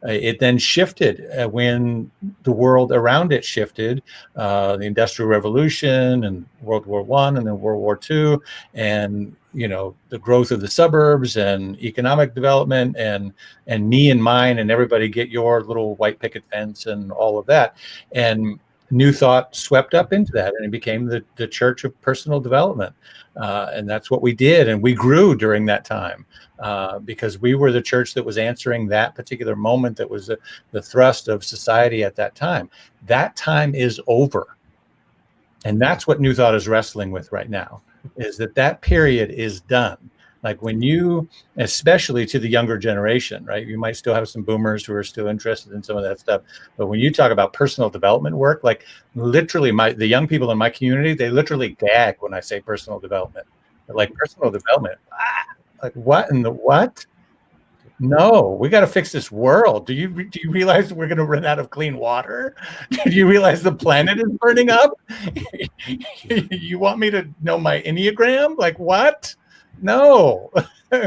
It then shifted when the world around it shifted, the Industrial Revolution and World War I and then World War II, and, you know, the growth of the suburbs and economic development and me and mine and everybody get your little white picket fence and all of that. And New Thought swept up into that, and it became the church of personal development. And that's what we did. And we grew during that time because we were the church that was answering that particular moment that was the thrust of society at that time. That time is over. And that's what New Thought is wrestling with right now, is that period is done. Like when you, especially to the younger generation, right? You might still have some boomers who are still interested in some of that stuff. But when you talk about personal development work, like literally the young people in my community, they literally gag when I say personal development. They're like, personal development? Like, what in the what? No, we got to fix this world. Do you realize we're going to run out of clean water? Do you realize the planet is burning up? You want me to know my Enneagram? Like, what? No.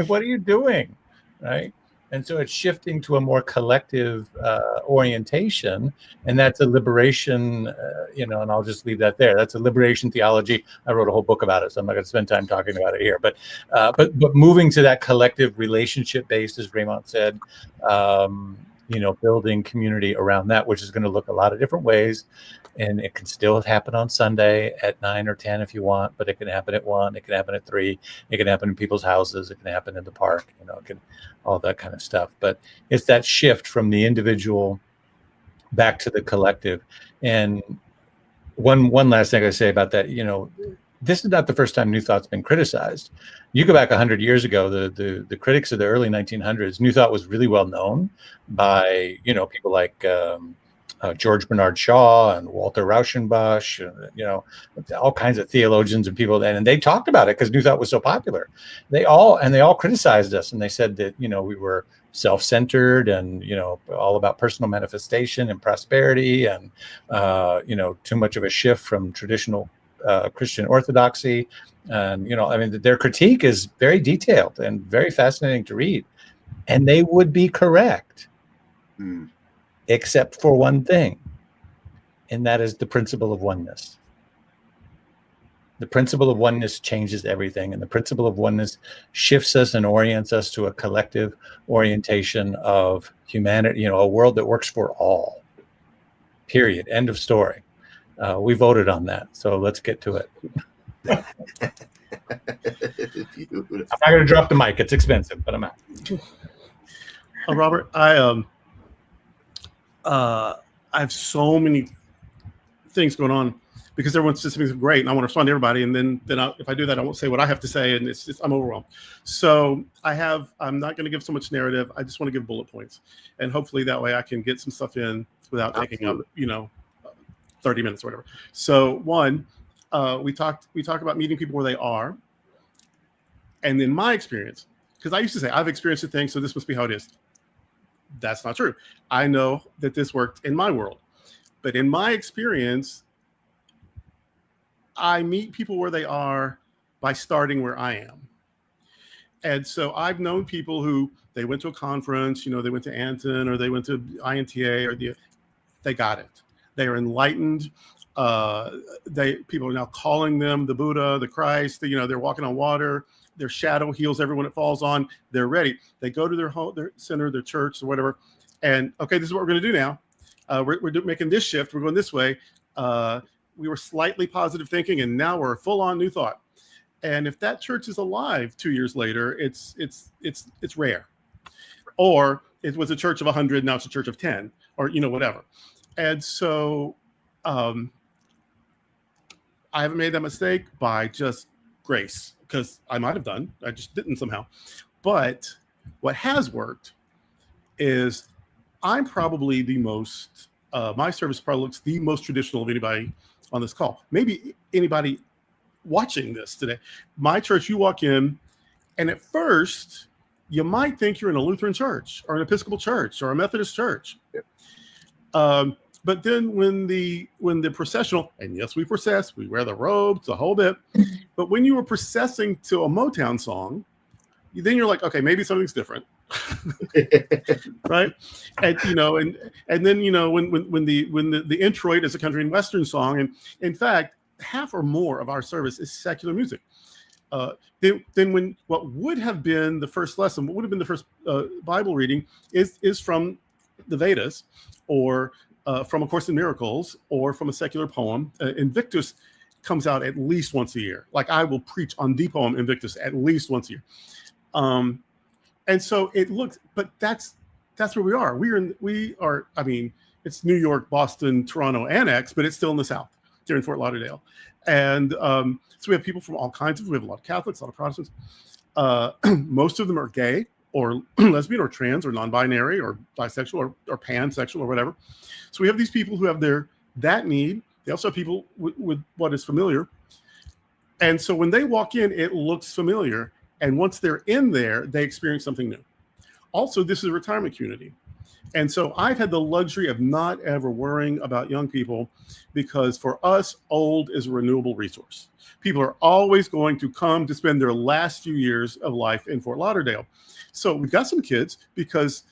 What are you doing? Right. And so it's shifting to a more collective orientation, and that's a liberation, and I'll just leave that there. That's a liberation theology. I wrote a whole book about it, so I'm not going to spend time talking about it here. But moving to that collective relationship based, as Raymont said, building community around that, which is going to look a lot of different ways. And it can still happen on Sunday at 9 or 10 if you want, but it can happen at 1, it can happen at 3, it can happen in people's houses, it can happen in the park, it can, all that kind of stuff. But it's that shift from the individual back to the collective. And one last thing I say about that, this is not the first time New Thought's been criticized. You go back 100 years ago, the critics of the early 1900s, New Thought was really well known by, people like George Bernard Shaw and Walter Rauschenbusch, all kinds of theologians and people, and they talked about it because New Thought was so popular. They all criticized us, and they said that we were self-centered and all about personal manifestation and prosperity, and too much of a shift from traditional Christian orthodoxy. And their critique is very detailed and very fascinating to read, and they would be correct. Except for one thing, and that is the principle of oneness. The principle of oneness changes everything, and the principle of oneness shifts us and orients us to a collective orientation of humanity, a world that works for all. Period. End of story. We voted on that, so let's get to it. I'm not going to drop the mic. It's expensive, but I'm out. Robert, I have so many things going on because everyone says things are great, and I want to respond to everybody. And then if I do that, I won't say what I have to say, and I'm overwhelmed. So I'm not going to give so much narrative. I just want to give bullet points, and hopefully that way I can get some stuff in without taking up 30 minutes or whatever. So one, we talk about meeting people where they are, and in my experience, because I used to say I've experienced a thing, so this must be how it is. That's not true. I know that this worked in my world, but in my experience, I meet people where they are by starting where I am. And so I've known people who they went to a conference, they went to Anton or they went to INTA or they got it. They are enlightened. People are now calling them the Buddha, the Christ. They're walking on water. Their shadow heals everyone it falls on. They're ready. They go to their home, their center, their church, or whatever. And okay, this is what we're going to do now. We're making this shift. We're going this way. We were slightly positive thinking, and now we're full on New Thought. And if that church is alive 2 years later, it's rare. Or it was a church of 100, now it's a church of 10, or whatever. And so I haven't made that mistake by just grace, because I might have done. I just didn't somehow. But what has worked is I'm probably the most, my service probably looks the most traditional of anybody on this call. Maybe anybody watching this today. My church, you walk in, and at first, you might think you're in a Lutheran church or an Episcopal church or a Methodist church. Yep. But then when the processional, and yes, we process, we wear the robes, the whole bit. But when you were processing to a Motown song, then you're like, okay, maybe something's different. Right? And and then when the introit is a country and western song, and in fact, half or more of our service is secular music. Then when what would have been the first lesson, what would have been the first Bible reading is from the Vedas, or from A Course in Miracles, or from a secular poem. Invictus comes out at least once a year. Like, I will preach on the poem Invictus at least once a year. And so it looks, but that's where we are. We are. I mean, it's New York, Boston, Toronto annex, but it's still in the South, here in Fort Lauderdale. And so we have people from all kinds of. We have a lot of Catholics, a lot of Protestants. Most of them are gay, or lesbian, or trans, or non-binary, or bisexual, or pansexual, or whatever. So we have these people who have that need. They also have people with what is familiar. And so when they walk in, it looks familiar. And once they're in there, they experience something new. Also, this is a retirement community. And so I've had the luxury of not ever worrying about young people, because for us, old is a renewable resource. People are always going to come to spend their last few years of life in Fort Lauderdale. So we've got some kids, because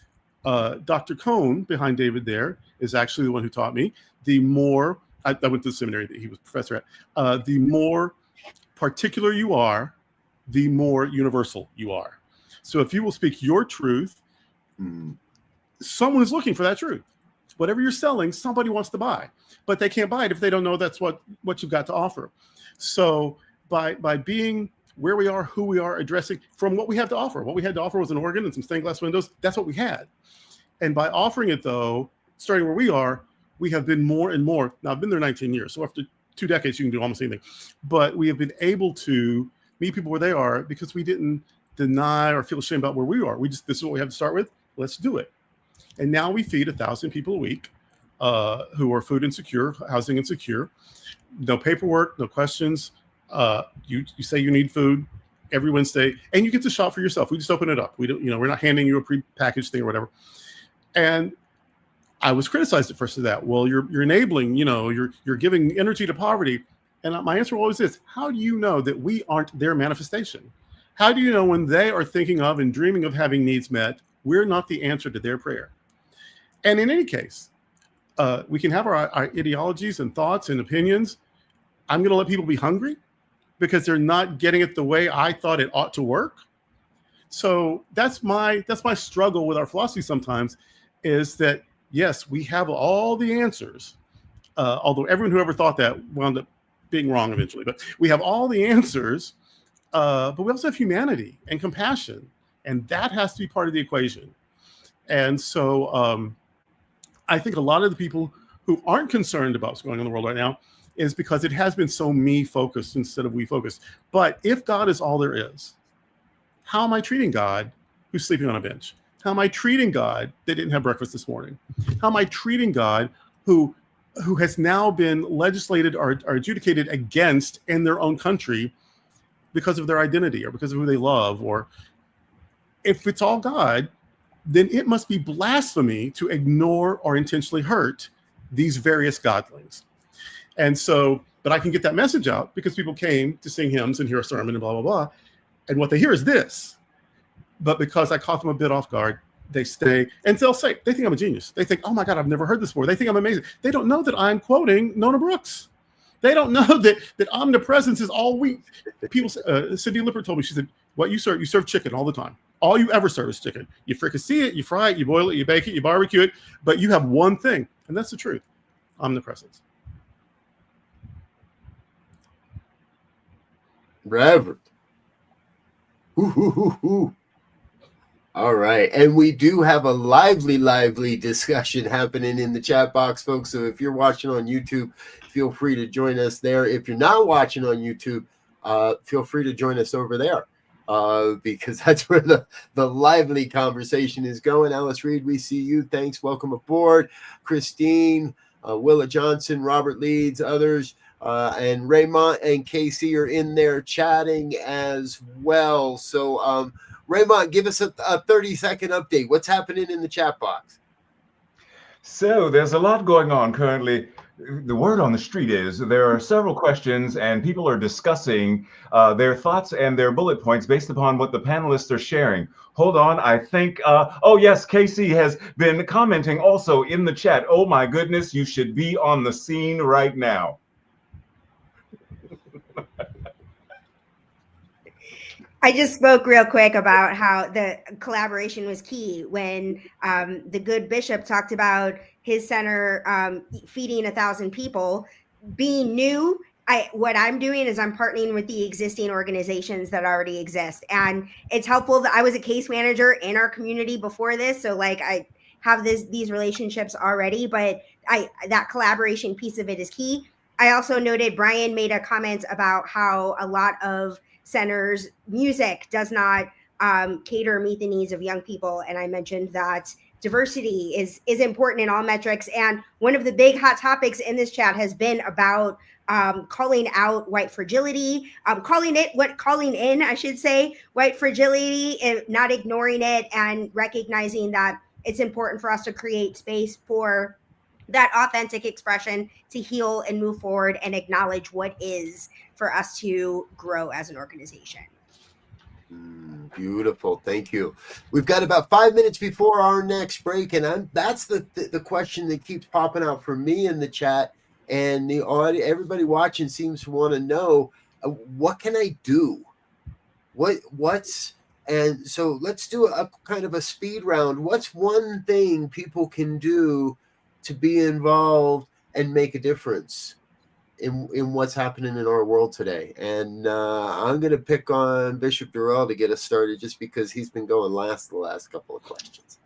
Dr. Cohn behind David there is actually the one who taught me. The more, I went to the seminary that he was professor at, the more particular you are, the more universal you are. So if you will speak your truth, someone is looking for that truth. Whatever you're selling, somebody wants to buy, but they can't buy it if they don't know that's what you've got to offer. So by being where we are, who we are, addressing from what we have to offer. What we had to offer was an organ and some stained glass windows. That's what we had. And by offering it, though, starting where we are, we have been more and more. Now, I've been there 19 years. So after 2 decades, you can do almost anything. But we have been able to meet people where they are, because we didn't deny or feel ashamed about where we are. This is what we have to start with. Let's do it. And now we feed 1,000 people a week who are food insecure, housing insecure. No paperwork, no questions. You say you need food every Wednesday, and you get to shop for yourself. We just open it up. We don't, we're not handing you a prepackaged thing or whatever. And I was criticized at first for that. Well, you're enabling. You're giving energy to poverty. And my answer always is, how do you know that we aren't their manifestation? How do you know when they are thinking of and dreaming of having needs met, we're not the answer to their prayer? And in any case, we can have our ideologies and thoughts and opinions. I'm going to let people be hungry because they're not getting it the way I thought it ought to work. So that's my struggle with our philosophy sometimes, is that, yes, we have all the answers, although everyone who ever thought that wound up being wrong eventually. But we have all the answers, but we also have humanity and compassion, and that has to be part of the equation. And so I think a lot of the people who aren't concerned about what's going on in the world right now is because it has been so me-focused instead of we-focused. But if God is all there is, how am I treating God who's sleeping on a bench? How am I treating God that didn't have breakfast this morning? How am I treating God who has now been legislated or adjudicated against in their own country because of their identity or because of who they love? Or if it's all God, then it must be blasphemy to ignore or intentionally hurt these various godlings. And so, but I can get that message out because people came to sing hymns and hear a sermon and blah, blah, blah. And what they hear is this. But because I caught them a bit off guard, they stay, and they'll say, they think I'm a genius. They think, oh my God, I've never heard this before. They think I'm amazing. They don't know that I'm quoting Nona Brooks. They don't know that omnipresence is all we, people say, Cindy Lippert told me, she said, what you serve chicken all the time. All you ever serve is chicken. You fricassee it, you fry it, you boil it, you bake it, you barbecue it, but you have one thing, and that's the truth, omnipresence. Reverend. All right. And we do have a lively discussion happening in the chat box, folks. So if you're watching on YouTube, feel free to join us there. If you're not watching on YouTube, feel free to join us over there. Because that's where the lively conversation is going. Alice Reed, we see you. Thanks. Welcome aboard. Christine, Willa Johnson, Robert Leeds, others, and Raymont and Casey are in there chatting as well. So, Raymont, give us a 30-second update. What's happening in the chat box? So there's a lot going on currently. The word on the street is there are several questions and people are discussing their thoughts and their bullet points based upon what the panelists are sharing. Hold on, I think, oh yes, Casey has been commenting also in the chat. Oh my goodness, you should be on the scene right now. I just spoke real quick about how the collaboration was key when the good bishop talked about his center feeding 1,000 people. Being new, what I'm doing is I'm partnering with the existing organizations that already exist. And it's helpful that I was a case manager in our community before this. So like I have these relationships already, but that collaboration piece of it is key. I also noted Brian made a comment about how a lot of centers music does not cater meet the needs of young people. And I mentioned that diversity is important in all metrics. And one of the big hot topics in this chat has been about calling out white fragility, calling in, I should say, white fragility, and not ignoring it, and recognizing that it's important for us to create space for that authentic expression to heal and move forward and acknowledge what is for us to grow as an organization. Beautiful. Thank you. We've got about 5 minutes before our next break, and that's the question that keeps popping out for me in the chat, and the audience, everybody watching seems to want to know, what can I do? And so let's do a kind of a speed round. What's one thing people can do to be involved and make a difference in what's happening in our world today? And I'm going to pick on Bishop Durrell to get us started, just because he's been going last the last couple of questions.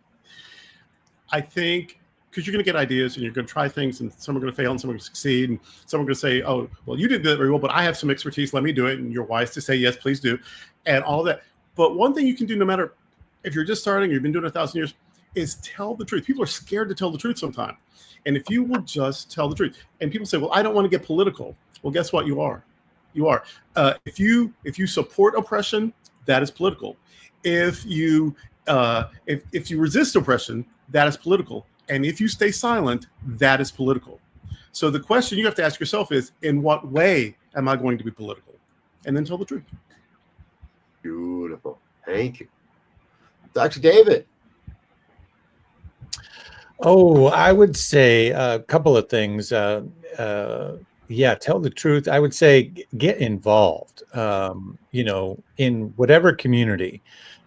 I think because you're going to get ideas and you're going to try things, and some are going to fail and some are going to succeed, and some are going to say, oh, well, you did that very well, but I have some expertise, let me do it. And you're wise to say, yes, please do, and all that. But one thing you can do, no matter if you're just starting or you've been doing it 1,000 years, is tell the truth. People are scared to tell the truth sometimes. And if you will just tell the truth, and people say, well, I don't want to get political. Well, guess what? You are. If you support oppression, that is political. If you resist oppression, that is political. And if you stay silent, that is political. So the question you have to ask yourself is, in what way am I going to be political? And then tell the truth. Beautiful. Thank you. Dr. David. Oh, I would say a couple of things. Tell the truth. I would say get involved, in whatever community,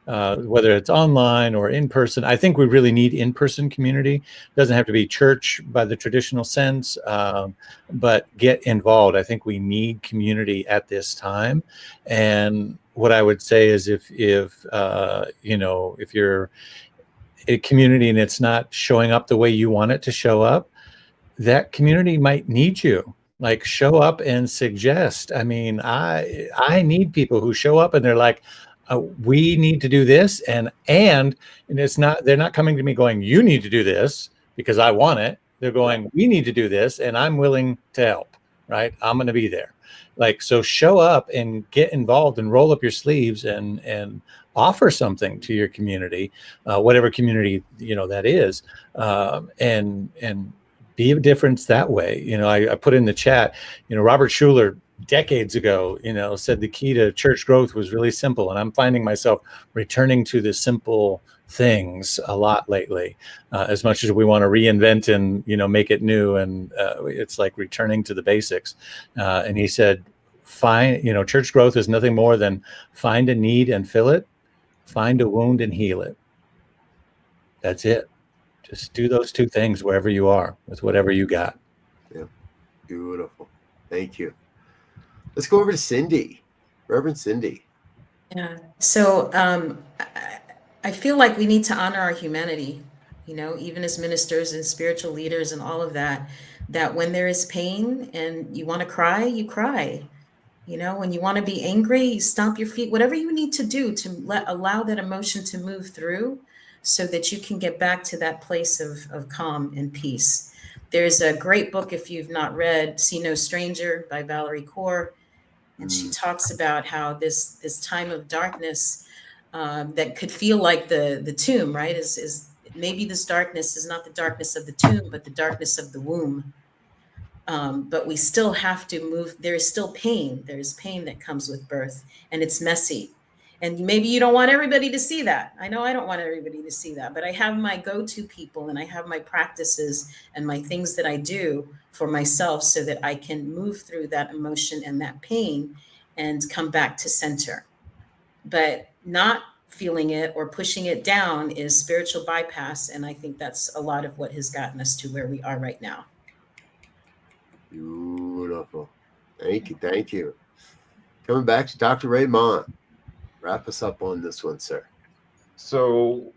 whether it's online or in person. I think we really need in-person community. It doesn't have to be church by the traditional sense, but get involved. I think we need community at this time. And what I would say is if you're a community and it's not showing up the way you want it to show up, that community might need you. Like, show up and suggest. I mean, I need people who show up and they're like, we need to do this, and it's not, they're not coming to me going, you need to do this because I want it. They're going, we need to do this and I'm willing to help, right? I'm going to be there. Like, so show up and get involved and roll up your sleeves and offer something to your community, whatever community, that is, and be a difference that way. I put in the chat, Robert Schuller decades ago, said the key to church growth was really simple. And I'm finding myself returning to the simple things a lot lately, as much as we want to reinvent and, make it new. And it's like returning to the basics. And he said, church growth is nothing more than find a need and fill it, find a wound and heal it. That's it. Just do those two things wherever you are with whatever you got. Yeah. Beautiful. Thank you. Let's go over to Cindy, Reverend Cindy. Yeah. So I feel like we need to honor our humanity, even as ministers and spiritual leaders and all of that, that when there is pain and you want to cry, you cry. When you want to be angry, you stomp your feet, whatever you need to do to allow that emotion to move through so that you can get back to that place of calm and peace. There's a great book, if you've not read, See No Stranger by Valerie Kaur. And she talks about how this time of darkness that could feel like the tomb, right? Is maybe this darkness is not the darkness of the tomb, but the darkness of the womb. But we still have to move. There is still pain. There's pain that comes with birth, and it's messy. And maybe you don't want everybody to see that. I know I don't want everybody to see that, but I have my go-to people and I have my practices and my things that I do for myself so that I can move through that emotion and that pain and come back to center. But not feeling it or pushing it down is spiritual bypass. And I think that's a lot of what has gotten us to where we are right now. Beautiful. Thank you. Thank you. Coming back to Dr. Raymont. Wrap us up on this one, sir. So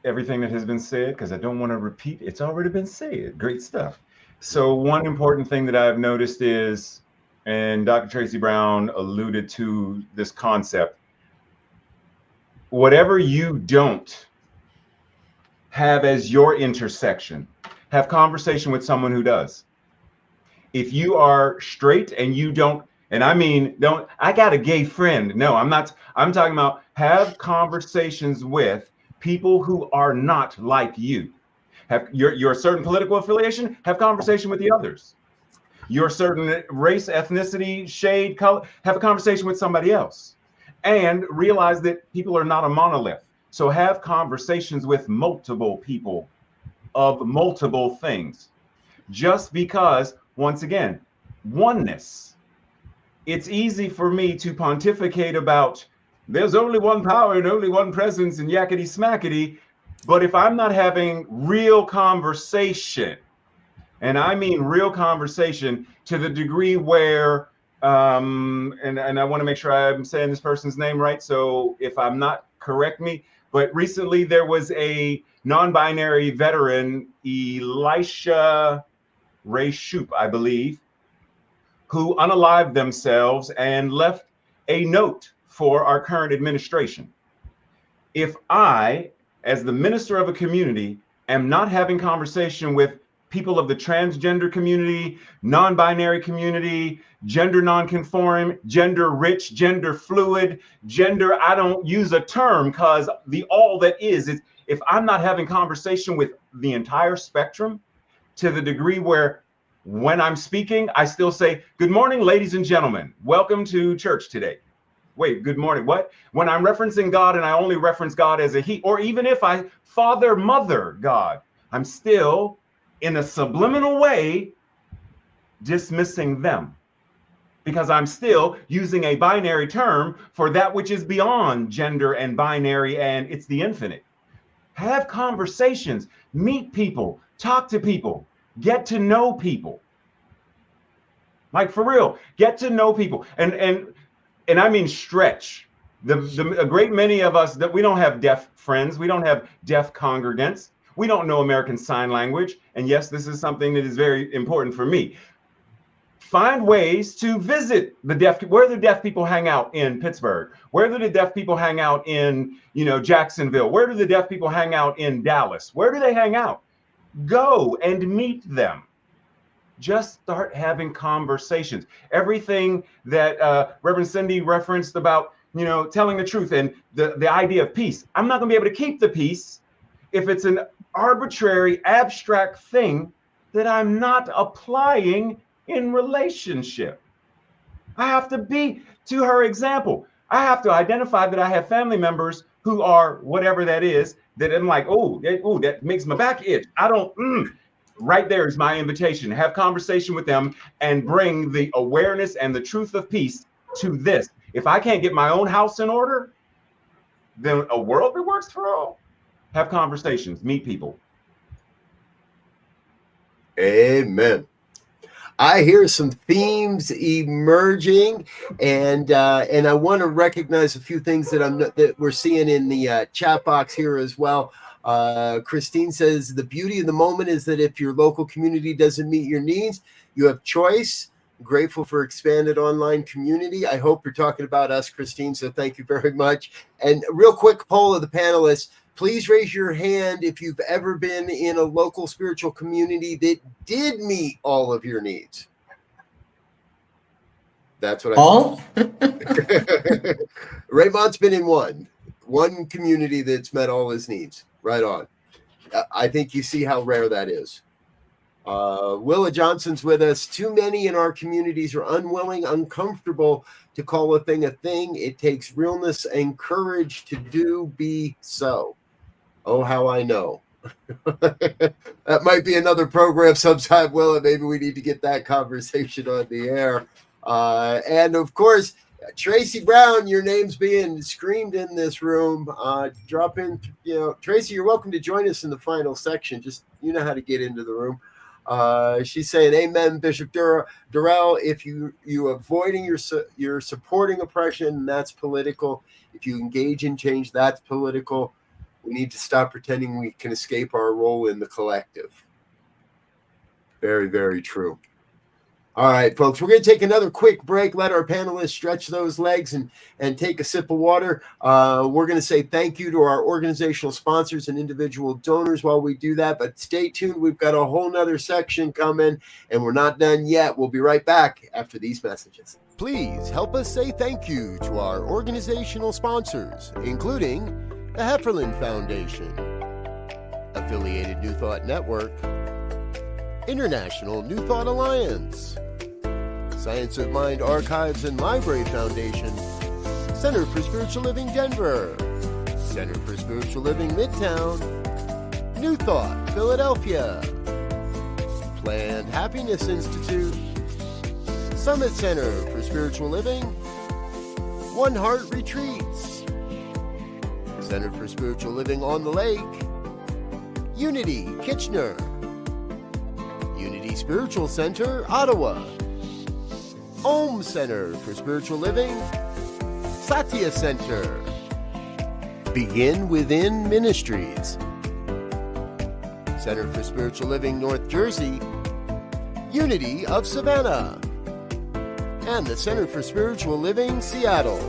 everything that has been said, because I don't want to repeat, it's already been said. Great stuff. So one important thing that I've noticed is, and Dr. Tracy Brown alluded to this concept, whatever you don't have as your intersection. Have conversation with someone who does. If you are straight and you don't, and I mean, I got a gay friend. No, I'm not. I'm talking about have conversations with people who are not like you. Have your certain political affiliation, have conversation with the others. Your certain race, ethnicity, shade, color, have a conversation with somebody else. And realize that people are not a monolith. So have conversations with multiple people of multiple things. Just because, once again, oneness. It's easy for me to pontificate about there's only one power and only one presence and yakety smackety. But if I'm not having real conversation, and I mean real conversation to the degree where, and I want to make sure I'm saying this person's name right. So if I'm not, correct me. But recently there was a non-binary veteran, Elisha Ray Shoup, I believe, who unalived themselves and left a note for our current administration. If I, as the minister of a community, am not having conversation with people of the transgender community, non-binary community, gender non-conforming, gender rich, gender fluid, gender, I don't use a term because all that is if I'm not having conversation with the entire spectrum to the degree where when I'm speaking, I still say, good morning, ladies and gentlemen, welcome to church today. Wait, good morning, what? When I'm referencing God and I only reference God as a he, or even if I father, mother God, I'm still in a subliminal way dismissing them because I'm still using a binary term for that which is beyond gender and binary, and it's the infinite. Have conversations, meet people, talk to people, get to know people. Like for real, get to know people. And I mean stretch. A great many of us that we don't have deaf friends, we don't have deaf congregants, we don't know American Sign Language. And yes, this is something that is very important for me. Find ways to visit the deaf, where the deaf people hang out in Pittsburgh, where do the deaf people hang out in, Jacksonville, where do the deaf people hang out in Dallas, where do they hang out? Go and meet them. Just start having conversations. Everything that Reverend Cindy referenced about, telling the truth and the idea of peace. I'm not going to be able to keep the peace if it's an arbitrary, abstract thing that I'm not applying in relationship. I have to be, to her example, I have to identify that I have family members who are whatever that is, that I'm like, that makes my back itch. I don't, right there is my invitation. Have conversation with them and bring the awareness and the truth of peace to this. If I can't get my own house in order, then a world that works for all. Have conversations, meet people. Amen. I hear some themes emerging, and I want to recognize a few things that we're seeing in the chat box here as well. Christine says the beauty of the moment is that if your local community doesn't meet your needs, you have choice. I'm grateful for expanded online community. I hope you're talking about us, Christine. So thank you very much. And a real quick poll of the panelists. Please raise your hand if you've ever been in a local spiritual community that did meet all of your needs. That's what all? Raymont's been in one community that's met all his needs. Right on. I think you see how rare that is. Willa Johnson's with us. Too many in our communities are unwilling, uncomfortable to call a thing. It takes realness and courage to be so. Oh, how I know. That might be another program sometime, Willa. Maybe we need to get that conversation on the air. And of course, Tracy Brown, your name's being screamed in this room. Drop in, Tracy, you're welcome to join us in the final section. Just, you know how to get into the room. She's saying, amen, Bishop Durrell. If you avoiding, you're supporting oppression, that's political. If you engage in change, that's political. We need to stop pretending we can escape our role in the collective. Very, very true. All right, folks, we're going to take another quick break. Let our panelists stretch those legs and take a sip of water. We're going to say thank you to our organizational sponsors and individual donors while we do that. But stay tuned. We've got a whole nother section coming, and we're not done yet. We'll be right back after these messages. Please help us say thank you to our organizational sponsors, including the Hefferland Foundation, Affiliated New Thought Network, International New Thought Alliance, Science of Mind Archives and Library Foundation, Center for Spiritual Living Denver, Center for Spiritual Living Midtown, New Thought Philadelphia, Planned Happiness Institute, Summit Center for Spiritual Living, One Heart Retreats, Center for Spiritual Living on the Lake, Unity Kitchener, Unity Spiritual Center, Ottawa, Om Center for Spiritual Living, Satya Center, Begin Within Ministries, Center for Spiritual Living, North Jersey, Unity of Savannah, and the Center for Spiritual Living, Seattle,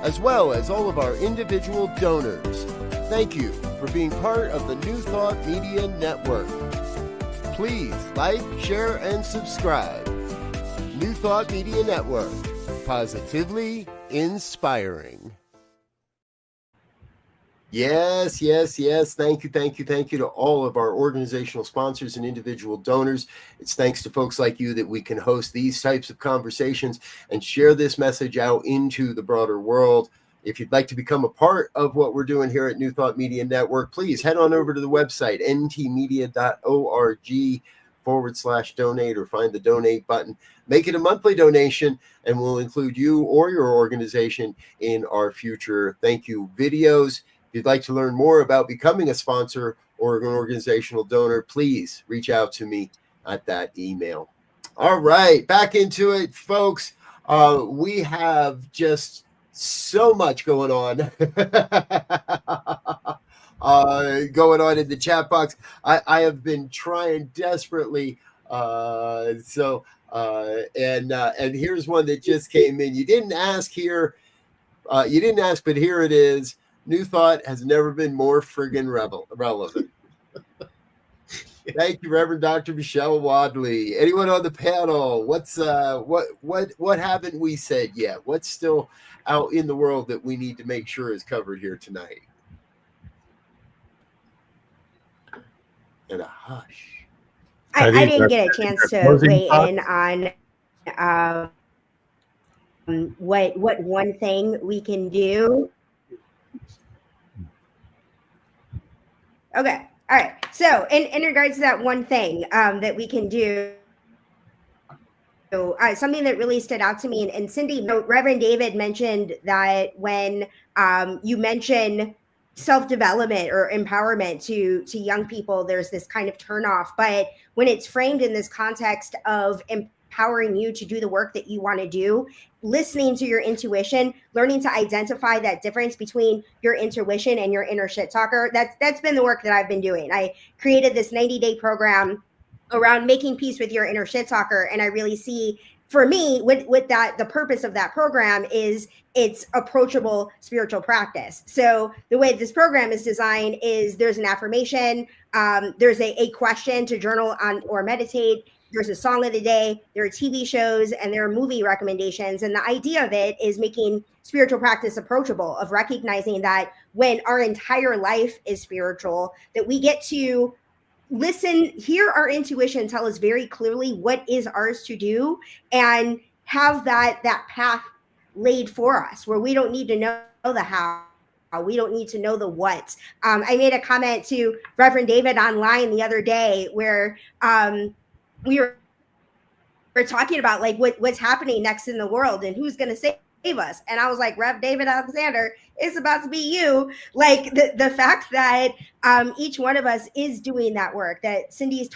as well as all of our individual donors. Thank you for being part of the New Thought Media Network. Please like, share, and subscribe. New Thought Media Network, positively inspiring. Yes, yes, yes. Thank you to all of our organizational sponsors and individual donors. It's thanks to folks like you that we can host these types of conversations and share this message out into the broader world. If you'd like to become a part of what we're doing here at New Thought Media Network, please head on over to the website, ntmedia.org/donate, or find the donate button. Make it a monthly donation, and we'll include you or your organization in our future thank you videos. If you'd like to learn more about becoming a sponsor or an organizational donor, please reach out to me at that email. All right, back into it, folks. We have just so much going on going on in the chat box. I have been trying desperately. And here's one that just came in. You didn't ask here. You didn't ask, but here it is. New Thought has never been more friggin' relevant. Thank you, Reverend Dr. Michelle Wadley. Anyone on the panel? What's what haven't we said yet? What's still out in the world that we need to make sure is covered here tonight? And a hush. I didn't get a chance to weigh in on what one thing we can do. Okay. All right. So in regards to that one thing that we can do, something that really stood out to me, and Cindy, Reverend David mentioned that when you mention self-development or empowerment to young people, there's this kind of turnoff. But when it's framed in this context of empowering you to do the work that you want to do, listening to your intuition, learning to identify that difference between your intuition and your inner shit talker, that's been the work that I've been doing. I created this 90-day program around making peace with your inner shit talker, and I really see, for me, with that, the purpose of that program is it's approachable spiritual practice. So the way this program is designed is there's an affirmation, there's a question to journal on or meditate, there's a song of the day, there are TV shows, and there are movie recommendations. And the idea of it is making spiritual practice approachable, of recognizing that when our entire life is spiritual, that we get to listen, hear our intuition tell us very clearly what is ours to do, and have that path laid for us, where we don't need to know the how. We don't need to know the what. I made a comment to Reverend David online the other day where we were talking about like what's happening next in the world and who's going to save us. And I was like, Rev David Alexander, it's about to be you. Like the fact that each one of us is doing that work, that Cindy's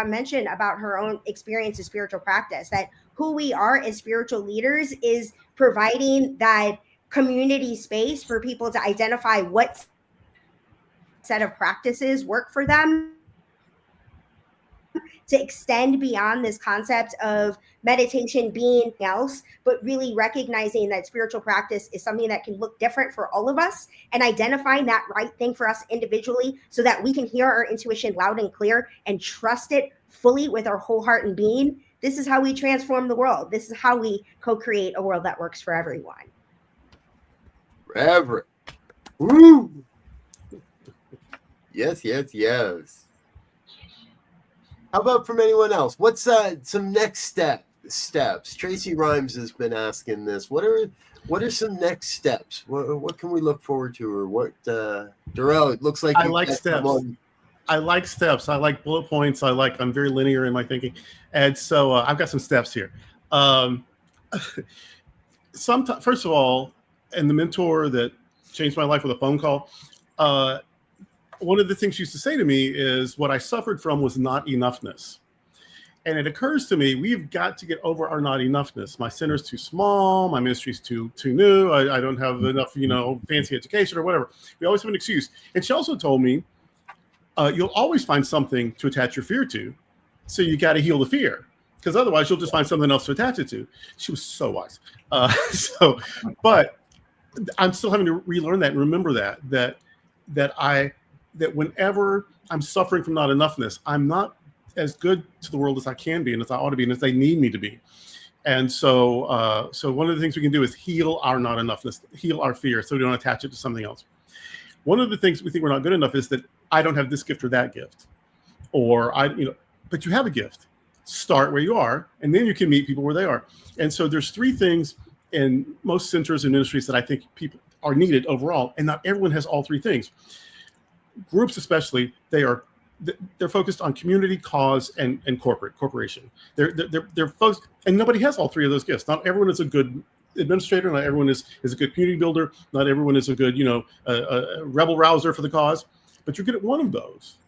mentioned about her own experience of spiritual practice, that who we are as spiritual leaders is providing that community space for people to identify what set of practices work for them. to extend beyond this concept of meditation being else, but really recognizing that spiritual practice is something that can look different for all of us, and identifying that right thing for us individually so that we can hear our intuition loud and clear and trust it fully with our whole heart and being. This is how we transform the world. This is how we co-create a world that works for everyone. Reverend. Woo! Yes, yes, yes. How about from anyone else? What's some next steps? Tracy Rhymes has been asking this. What are some next steps? What can we look forward to, or what? Durrell, it looks like I like steps. I like steps. I like bullet points. I'm very linear in my thinking, and so I've got some steps here. First of all, and the mentor that changed my life with a phone call. One of the things she used to say to me is what I suffered from was not enoughness. And it occurs to me, we've got to get over our not enoughness. My center's too small. My ministry's too new. I don't have enough, fancy education or whatever. We always have an excuse. And she also told me, you'll always find something to attach your fear to. So you got to heal the fear, because otherwise you'll just find something else to attach it to. She was so wise. But I'm still having to relearn that and remember that whenever I'm suffering from not enoughness, I'm not as good to the world as I can be and as I ought to be and as they need me to be. And so one of the things we can do is heal our not enoughness, heal our fear, so we don't attach it to something else. One of the things we think we're not good enough is that I don't have this gift or that gift, or but you have a gift. Start where you are, and then you can meet people where they are. And so there's three things in most centers and ministries that I think people are needed overall, and not everyone has all three things. Groups especially, they're focused on community, cause, and corporation. They're focused, and nobody has all three of those gifts. Not everyone is a good administrator. Not everyone is a good community builder. Not everyone is a good a rebel rouser for the cause. But you're good at one of those.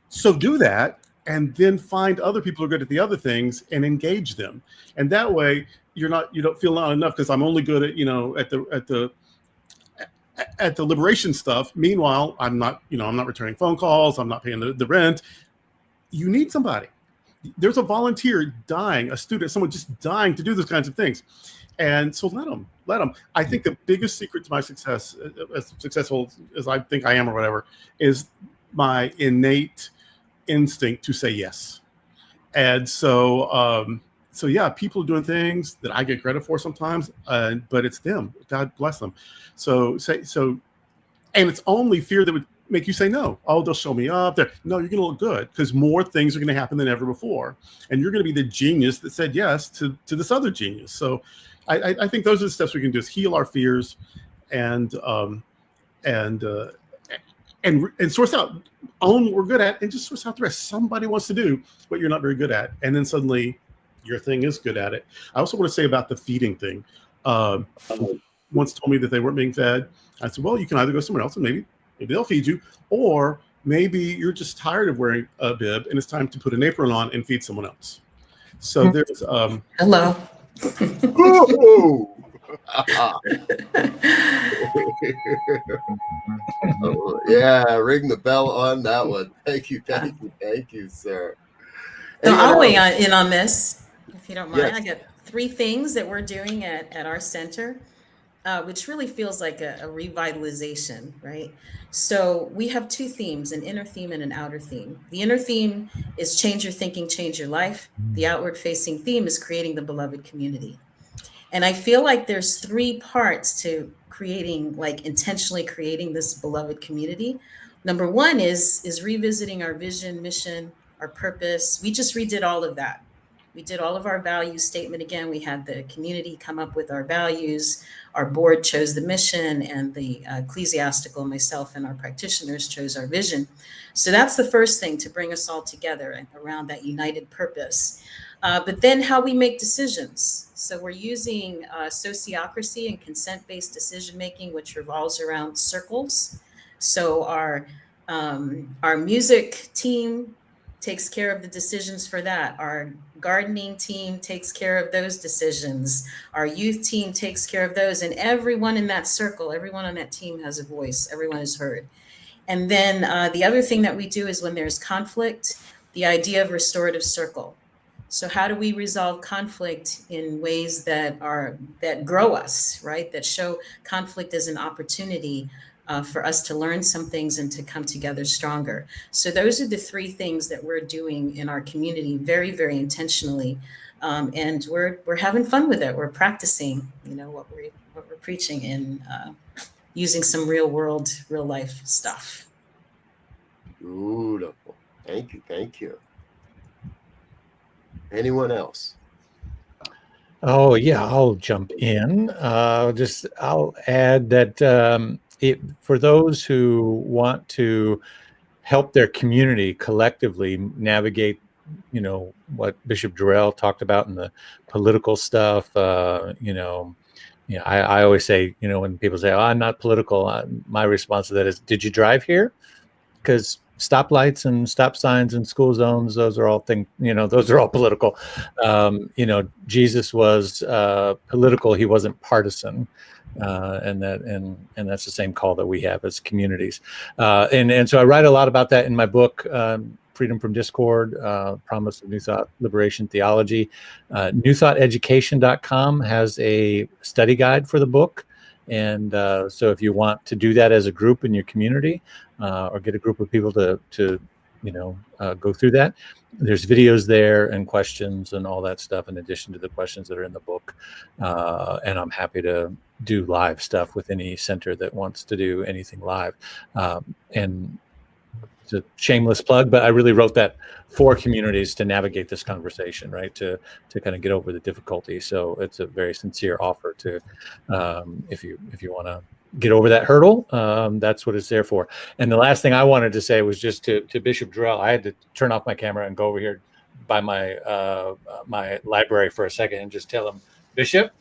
So do that, and then find other people who are good at the other things and engage them. And that way, you don't feel not enough because I'm only good at the liberation stuff. Meanwhile, I'm not returning phone calls. I'm not paying the rent. You need somebody. There's a volunteer dying, a student, someone just dying to do those kinds of things. And so let them. I think the biggest secret to my success, as successful as I think I am or whatever, is my innate instinct to say yes. And so yeah, people are doing things that I get credit for sometimes, but it's them. God bless them. So, and it's only fear that would make you say no. Oh, they'll show me up there. No, you're going to look good because more things are going to happen than ever before, and you're going to be the genius that said yes to this other genius. So, I think those are the steps we can do: is heal our fears, and source out, own what we're good at, and just source out the rest. Somebody wants to do what you're not very good at, and then suddenly your thing is good at it. I also want to say about the feeding thing. Once told me that they weren't being fed. I said, well, you can either go somewhere else and maybe they'll feed you, or maybe you're just tired of wearing a bib and it's time to put an apron on and feed someone else. So there's hello. Oh, yeah, ring the bell on that one. Thank you, sir. So I'll weigh in on this, if you don't mind. Yes. I got three things that we're doing at our center, which really feels like a revitalization, right? So we have two themes, an inner theme and an outer theme. The inner theme is change your thinking, change your life. The outward facing theme is creating the beloved community. And I feel like there's three parts to creating, like intentionally creating this beloved community. Number one is revisiting our vision, mission, our purpose. We just redid all of that. We did all of our value statement again. We had the community come up with our values. Our board chose the mission, and the ecclesiastical, myself and our practitioners, chose our vision. So that's the first thing, to bring us all together around that united purpose. But then how we make decisions. So we're using sociocracy and consent-based decision-making, which revolves around circles. So our music team takes care of the decisions for that. Our gardening team takes care of those decisions. Our youth team takes care of those. And everyone in that circle, everyone on that team has a voice. Everyone is heard. And then the other thing that we do is when there's conflict, the idea of restorative circle. So how do we resolve conflict in ways that grow us, right? That show conflict as an opportunity for us to learn some things and to come together stronger. So those are the three things that we're doing in our community very, very intentionally. And we're having fun with it. We're practicing, what we're preaching and using some real life stuff. Beautiful. Thank you. Thank you. Anyone else? Oh yeah, I'll jump in. I'll add that for those who want to help their community collectively navigate, what Bishop Durrell talked about in the political stuff. I always say, when people say, "Oh, I'm not political," my response to that is, "Did you drive here?" Because stoplights and stop signs and school zones, those are all those are all political. Jesus was political. He wasn't partisan. And that's the same call that we have as communities. And so I write a lot about that in my book, Freedom from Discord, Promise of New Thought Liberation Theology. newthoughteducation.com has a study guide for the book. And so if you want to do that as a group in your community, or get a group of people to go through that, there's videos there and questions and all that stuff in addition to the questions that are in the book. And I'm happy to do live stuff with any center that wants to do anything live. And it's a shameless plug, but I really wrote that for communities to navigate this conversation, right? To kind of get over the difficulty. So it's a very sincere offer to, if you want to get over that hurdle, that's what it's there for. And the last thing I wanted to say was just to Bishop Durrell. I had to turn off my camera and go over here by my my library for a second and just tell him, Bishop,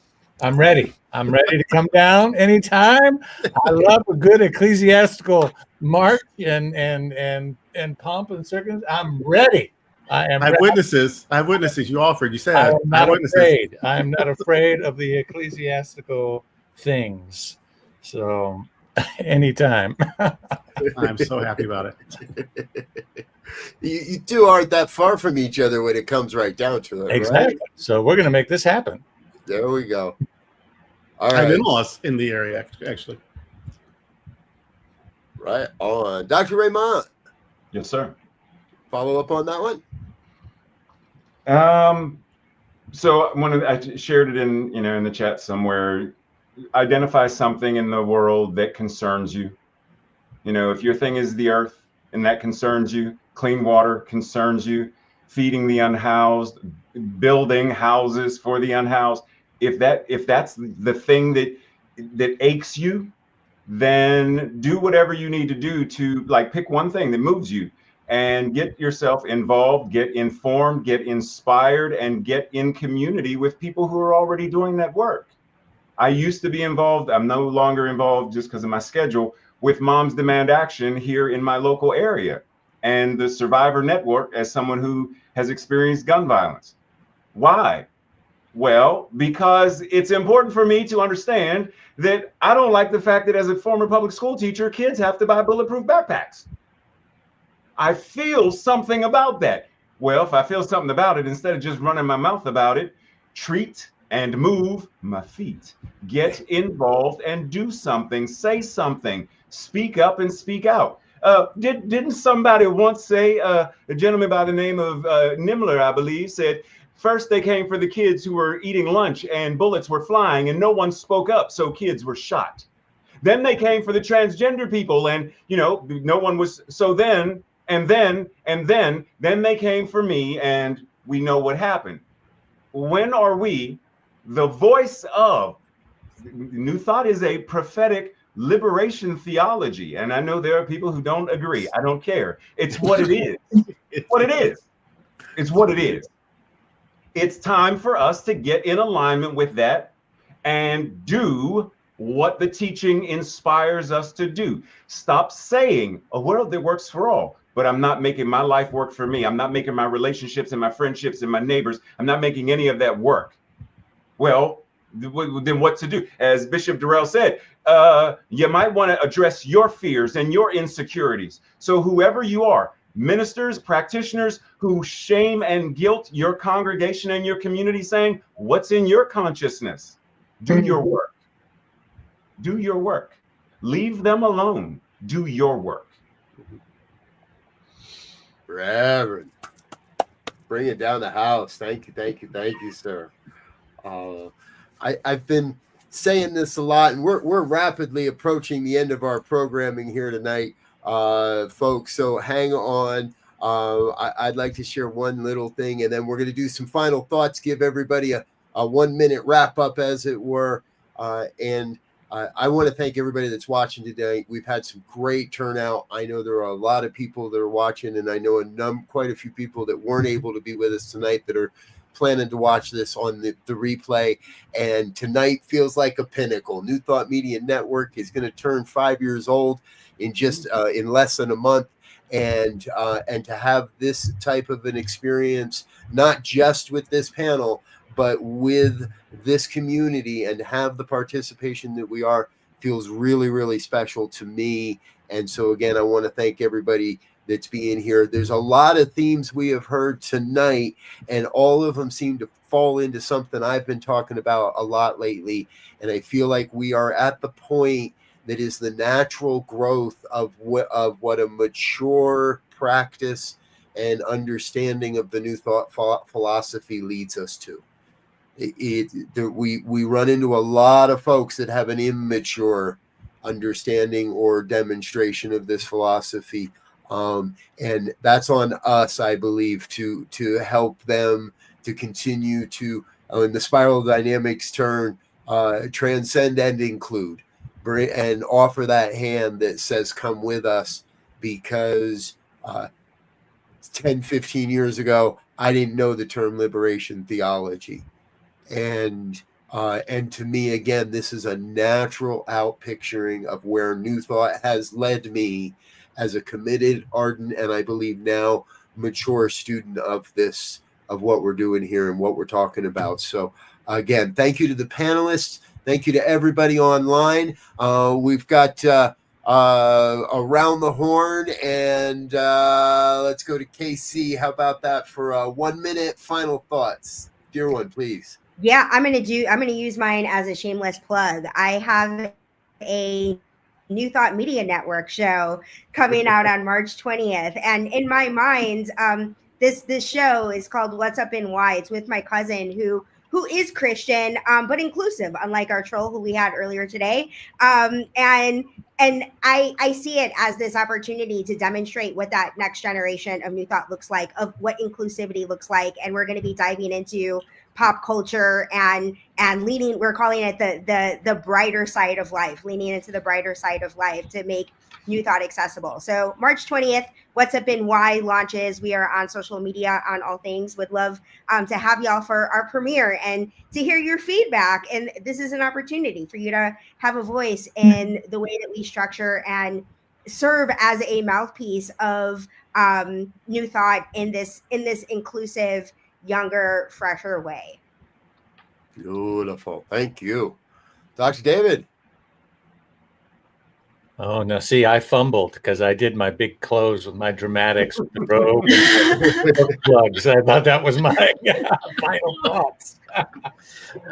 I'm ready. I'm ready to come down anytime. I love a good ecclesiastical march and pomp and circumstance. I'm ready. I have witnesses. I have witnesses. You offered. You said. I am not afraid. I am not afraid of the ecclesiastical things. So anytime. I'm so happy about it. You two aren't that far from each other when it comes right down to it. Exactly. Right? So we're going to make this happen. There we go. All I have right. in-laws in the area, actually. Right on. Dr. Raymont. Yes, sir. Follow up on that one? So I shared it in the chat somewhere. Identify something in the world that concerns you. If your thing is the earth and that concerns you, clean water concerns you, feeding the unhoused, building houses for the unhoused. If that's the thing that aches you, then do whatever you need to do to pick one thing that moves you and get yourself involved, get informed, get inspired, and get in community with people who are already doing that work. I used to be involved. I'm no longer involved just because of my schedule with Moms Demand Action here in my local area and the Survivor Network as someone who has experienced gun violence. Why? Well, because it's important for me to understand that I don't like the fact that as a former public school teacher, kids have to buy bulletproof backpacks. I feel something about that. Well, if I feel something about it, instead of just running my mouth about it, treat and move my feet. Get involved and do something, say something, speak up and speak out. Didn't somebody once say, a gentleman by the name of Nimmler, I believe, said, first they came for the kids who were eating lunch and bullets were flying and no one spoke up, so kids were shot. Then they came for the transgender people and, no one was, so then they came for me and we know what happened. When are we the voice of New Thought is a prophetic liberation theology. And I know there are people who don't agree. I don't care. It's what it is. It's what it is. It's what it is. It's time for us to get in alignment with that and do what the teaching inspires us to do. Stop saying a world that works for all, but I'm not making my life work for me. I'm not making my relationships and my friendships and my neighbors. I'm not making any of that work. Well, then what to do? As Bishop Durrell said, you might want to address your fears and your insecurities. So whoever you are, Ministers, practitioners who shame and guilt your congregation and your community, saying, what's in your consciousness? Do your work. Do your work. Leave them alone. Do your work. Reverend, bring it down the house. Thank you, sir. I've been saying this a lot, and we're rapidly approaching the end of our programming here tonight, folks. So hang on. I'd like to share one little thing, and then we're going to do some final thoughts, give everybody a 1 minute wrap up, as it were. And I want to thank everybody that's watching today. We've had some great turnout. I know there are a lot of people that are watching, and I know quite a few people that weren't able to be with us tonight that are planning to watch this on the replay. And tonight feels like a pinnacle. New Thought Media Network is going to turn 5 years old in just in less than a month. And to have this type of an experience, not just with this panel, but with this community, and have the participation that we are, feels really, really special to me. And so again, I want to thank everybody that's being here. There's a lot of themes we have heard tonight, and all of them seem to fall into something I've been talking about a lot lately. And I feel like we are at the point that is the natural growth of what a mature practice and understanding of the New Thought philosophy leads us to. We run into a lot of folks that have an immature understanding or demonstration of this philosophy, and that's on us, I believe, to help them to continue to, in the spiral dynamics turn, transcend and include, and offer that hand that says, come with us, because 10, 15 years ago, I didn't know the term liberation theology. And to me, again, this is a natural outpicturing of where New Thought has led me as a committed, ardent, and I believe now mature student of this, of what we're doing here and what we're talking about. So again, thank you to the panelists. Thank you to everybody online. We've got Around the Horn, and let's go to KC. How about that for 1 minute final thoughts? Dear one, please. Yeah, I'm gonna use mine as a shameless plug. I have a New Thought Media Network show coming out on March 20th, and in my mind, this show is called What's Up and Why. It's with my cousin who is Christian, but inclusive, unlike our troll who we had earlier today. And I see it as this opportunity to demonstrate what that next generation of New Thought looks like, of what inclusivity looks like, and we're going to be diving into pop culture and leaning, we're calling it the brighter side of life, leaning into the brighter side of life to make New Thought accessible. So March 20th, What's Up and Why launches. We are on social media on all things. Would love to have y'all for our premiere and to hear your feedback. And this is an opportunity for you to have a voice in the way that we structure and serve as a mouthpiece of New Thought in this inclusive, younger, fresher way. Beautiful. Thank you. Dr. David. Oh, no. See, I fumbled because I did my big close with my dramatics with the robe and plugs. I thought that was my final thoughts.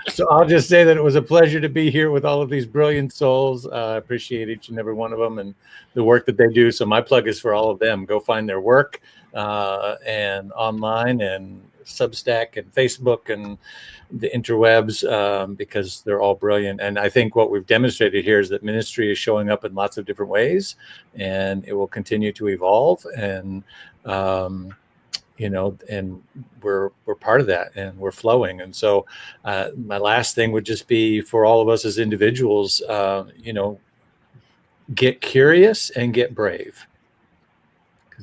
So I'll just say that it was a pleasure to be here with all of these brilliant souls. I appreciate each and every one of them and the work that they do. So my plug is for all of them. Go find their work and online and Substack and Facebook and the interwebs, because they're all brilliant. And I think what we've demonstrated here is that ministry is showing up in lots of different ways, and it will continue to evolve. And and we're part of that, and we're flowing. And so my last thing would just be for all of us as individuals, get curious and get brave.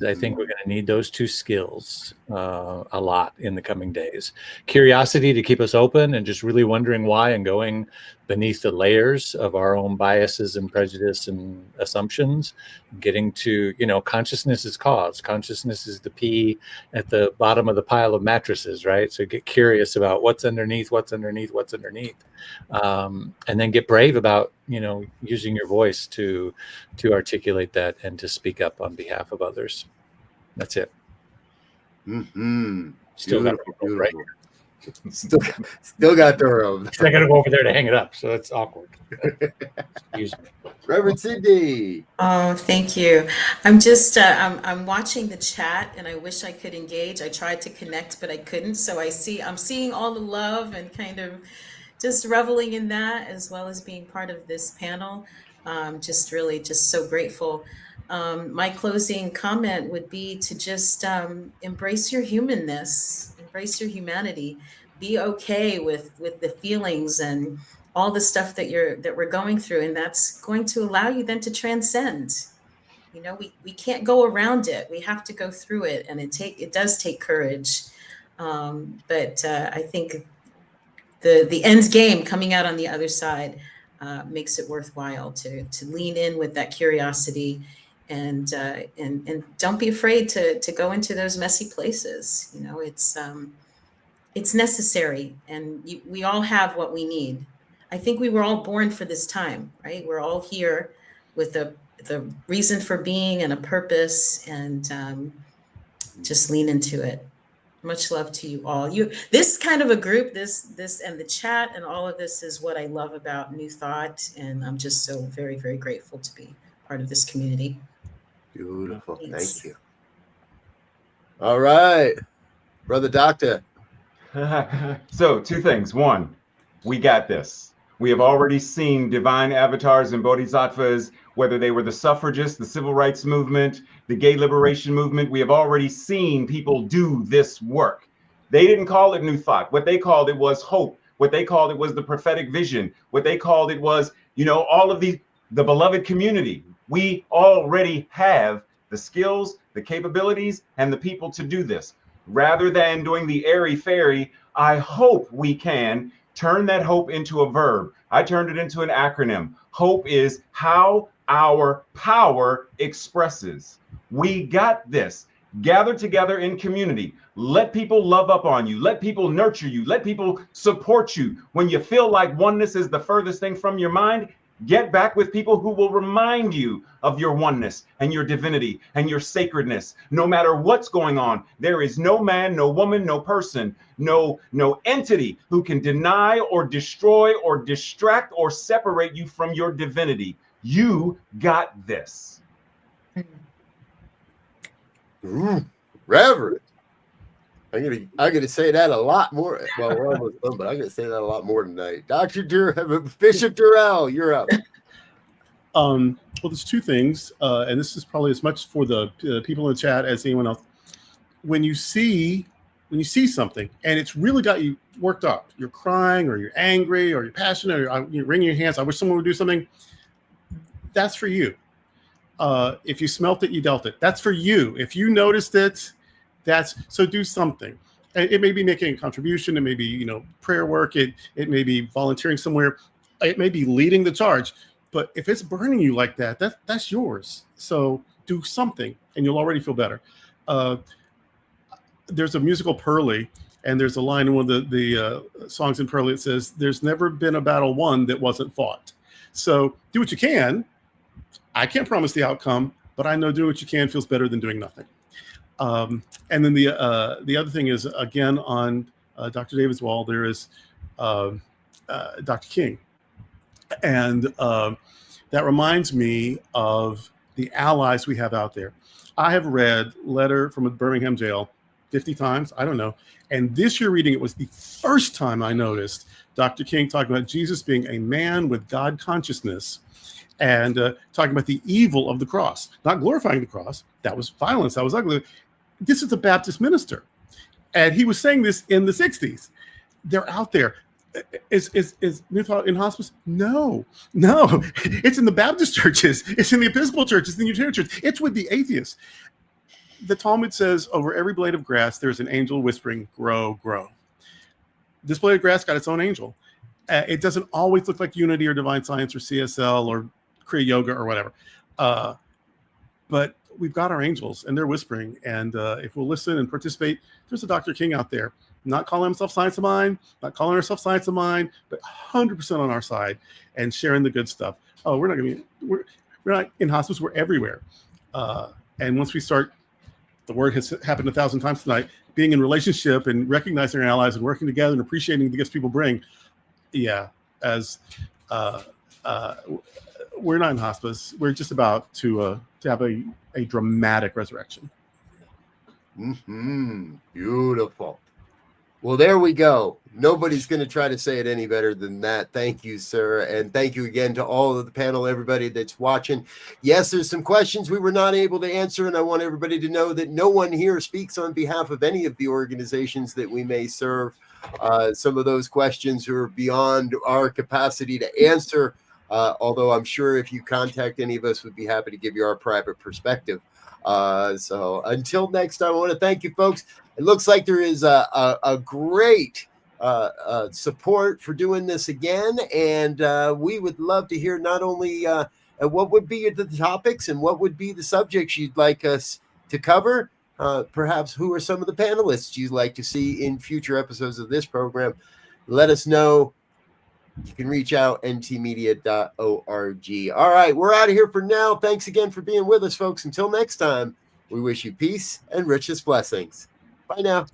I think we're going to need those two skills a lot in the coming days. Curiosity to keep us open and just really wondering why and going beneath the layers of our own biases and prejudice and assumptions, getting to, consciousness is cause. Consciousness is the pea at the bottom of the pile of mattresses, right? So get curious about what's underneath. And then get brave about, using your voice to articulate that and to speak up on behalf of others. That's it. Mm-hmm. Still got Beautiful, it right. Still got Durrell. I got to go over there to hang it up, so it's awkward. Excuse me. Reverend Cindy. Oh, thank you. I'm just I'm watching the chat, and I wish I could engage. I tried to connect, but I couldn't. So I'm seeing all the love and kind of just reveling in that, as well as being part of this panel. Just really just so grateful. My closing comment would be to just embrace your humanness, embrace your humanity, be okay with the feelings and all the stuff that we're going through, and that's going to allow you then to transcend. You know, we can't go around it. We have to go through it, and it does take courage. But I think the end game coming out on the other side makes it worthwhile to lean in with that curiosity, and don't be afraid to go into those messy places. You know, it's necessary, and we all have what we need. I think we were all born for this time, right? We're all here with the reason for being and a purpose, and just lean into it. Much love to you all. This kind of a group, this and the chat and all of this is what I love about New Thought, and I'm just so very, very grateful to be part of this community. Beautiful. Thanks. Thank you. All right, Brother Doctor. So 2 things. 1, we got this. We have already seen divine avatars and bodhisattvas, whether they were the suffragists, the civil rights movement, the gay liberation movement. We have already seen people do this work. They didn't call it New Thought. What they called it was hope. What they called it was the prophetic vision. What they called it was, all of the beloved community. We already have the skills, the capabilities, and the people to do this. Rather than doing the airy-fairy, I hope we can turn that hope into a verb. I turned it into an acronym. Hope is how our power expresses. We got this. Gather together in community. Let people love up on you. Let people nurture you. Let people support you. When you feel like oneness is the furthest thing from your mind, get back with people who will remind you of your oneness and your divinity and your sacredness. No matter what's going on, there is no man, no woman, no person, no entity who can deny or destroy or distract or separate you from your divinity. You got this. Reverend. I'm gonna say that a lot more. Well, we're almost done, but I'm gonna say that a lot more tonight. Bishop Durrell, you're up. Well, there's 2 things, and this is probably as much for the people in the chat as anyone else. When you see something and it's really got you worked up, you're crying or you're angry or you're passionate or you're wringing your hands, I wish someone would do something. That's for you. If you smelt it, you dealt it. That's for you. If you noticed it, so do something. It may be making a contribution. It may be, prayer work. It may be volunteering somewhere. It may be leading the charge. But if it's burning you like that, that's yours. So do something, and you'll already feel better. There's a musical Pearly, and there's a line in one of the songs in Pearly that says, "There's never been a battle won that wasn't fought." So do what you can. I can't promise the outcome, but I know doing what you can feels better than doing nothing. And then the other thing is, again, on Dr. David's wall, there is Dr. King. And that reminds me of the allies we have out there. I have read Letter from a Birmingham Jail 50 times, I don't know. And this year reading it was the first time I noticed Dr. King talking about Jesus being a man with God consciousness, and talking about the evil of the cross, not glorifying the cross. That was violence. That was ugly. This is a Baptist minister. And he was saying this in the 60s. They're out there. Is New Thought in hospice? No. It's in the Baptist churches. It's in the Episcopal churches, the Unitarian church. It's with the atheists. The Talmud says, over every blade of grass, there's an angel whispering, grow, grow. This blade of grass got its own angel. It doesn't always look like Unity or Divine Science or CSL or Kriya Yoga or whatever. But we've got our angels, and they're whispering. And if we'll listen and participate, there's a Dr. King out there, not calling himself Science of Mind, not calling herself Science of Mind, but 100% on our side and sharing the good stuff. Oh, we're not in hospice, we're everywhere. And once we start the word has happened 1,000 times tonight, being in relationship and recognizing our allies and working together and appreciating the gifts people bring. Yeah, as we're not in hospice. We're just about to have a dramatic resurrection. Beautiful. Well, there we go. Nobody's going to try to say it any better than that. Thank you, sir. And thank you again to all of the panel, everybody that's watching. Yes, there's some questions we were not able to answer, and I want everybody to know that no one here speaks on behalf of any of the organizations that we may serve. Some of those questions are beyond our capacity to answer, although I'm sure if you contact any of us, we'd be happy to give you our private perspective. So until next time, I want to thank you, folks. It looks like there is a great support for doing this again, and we would love to hear not only what would be the topics and what would be the subjects you'd like us to cover, perhaps who are some of the panelists you'd like to see in future episodes of this program. Let us know. You can reach out, ntmedia.org. All right, we're out of here for now. Thanks again for being with us, folks. Until next time, we wish you peace and richest blessings. Bye now.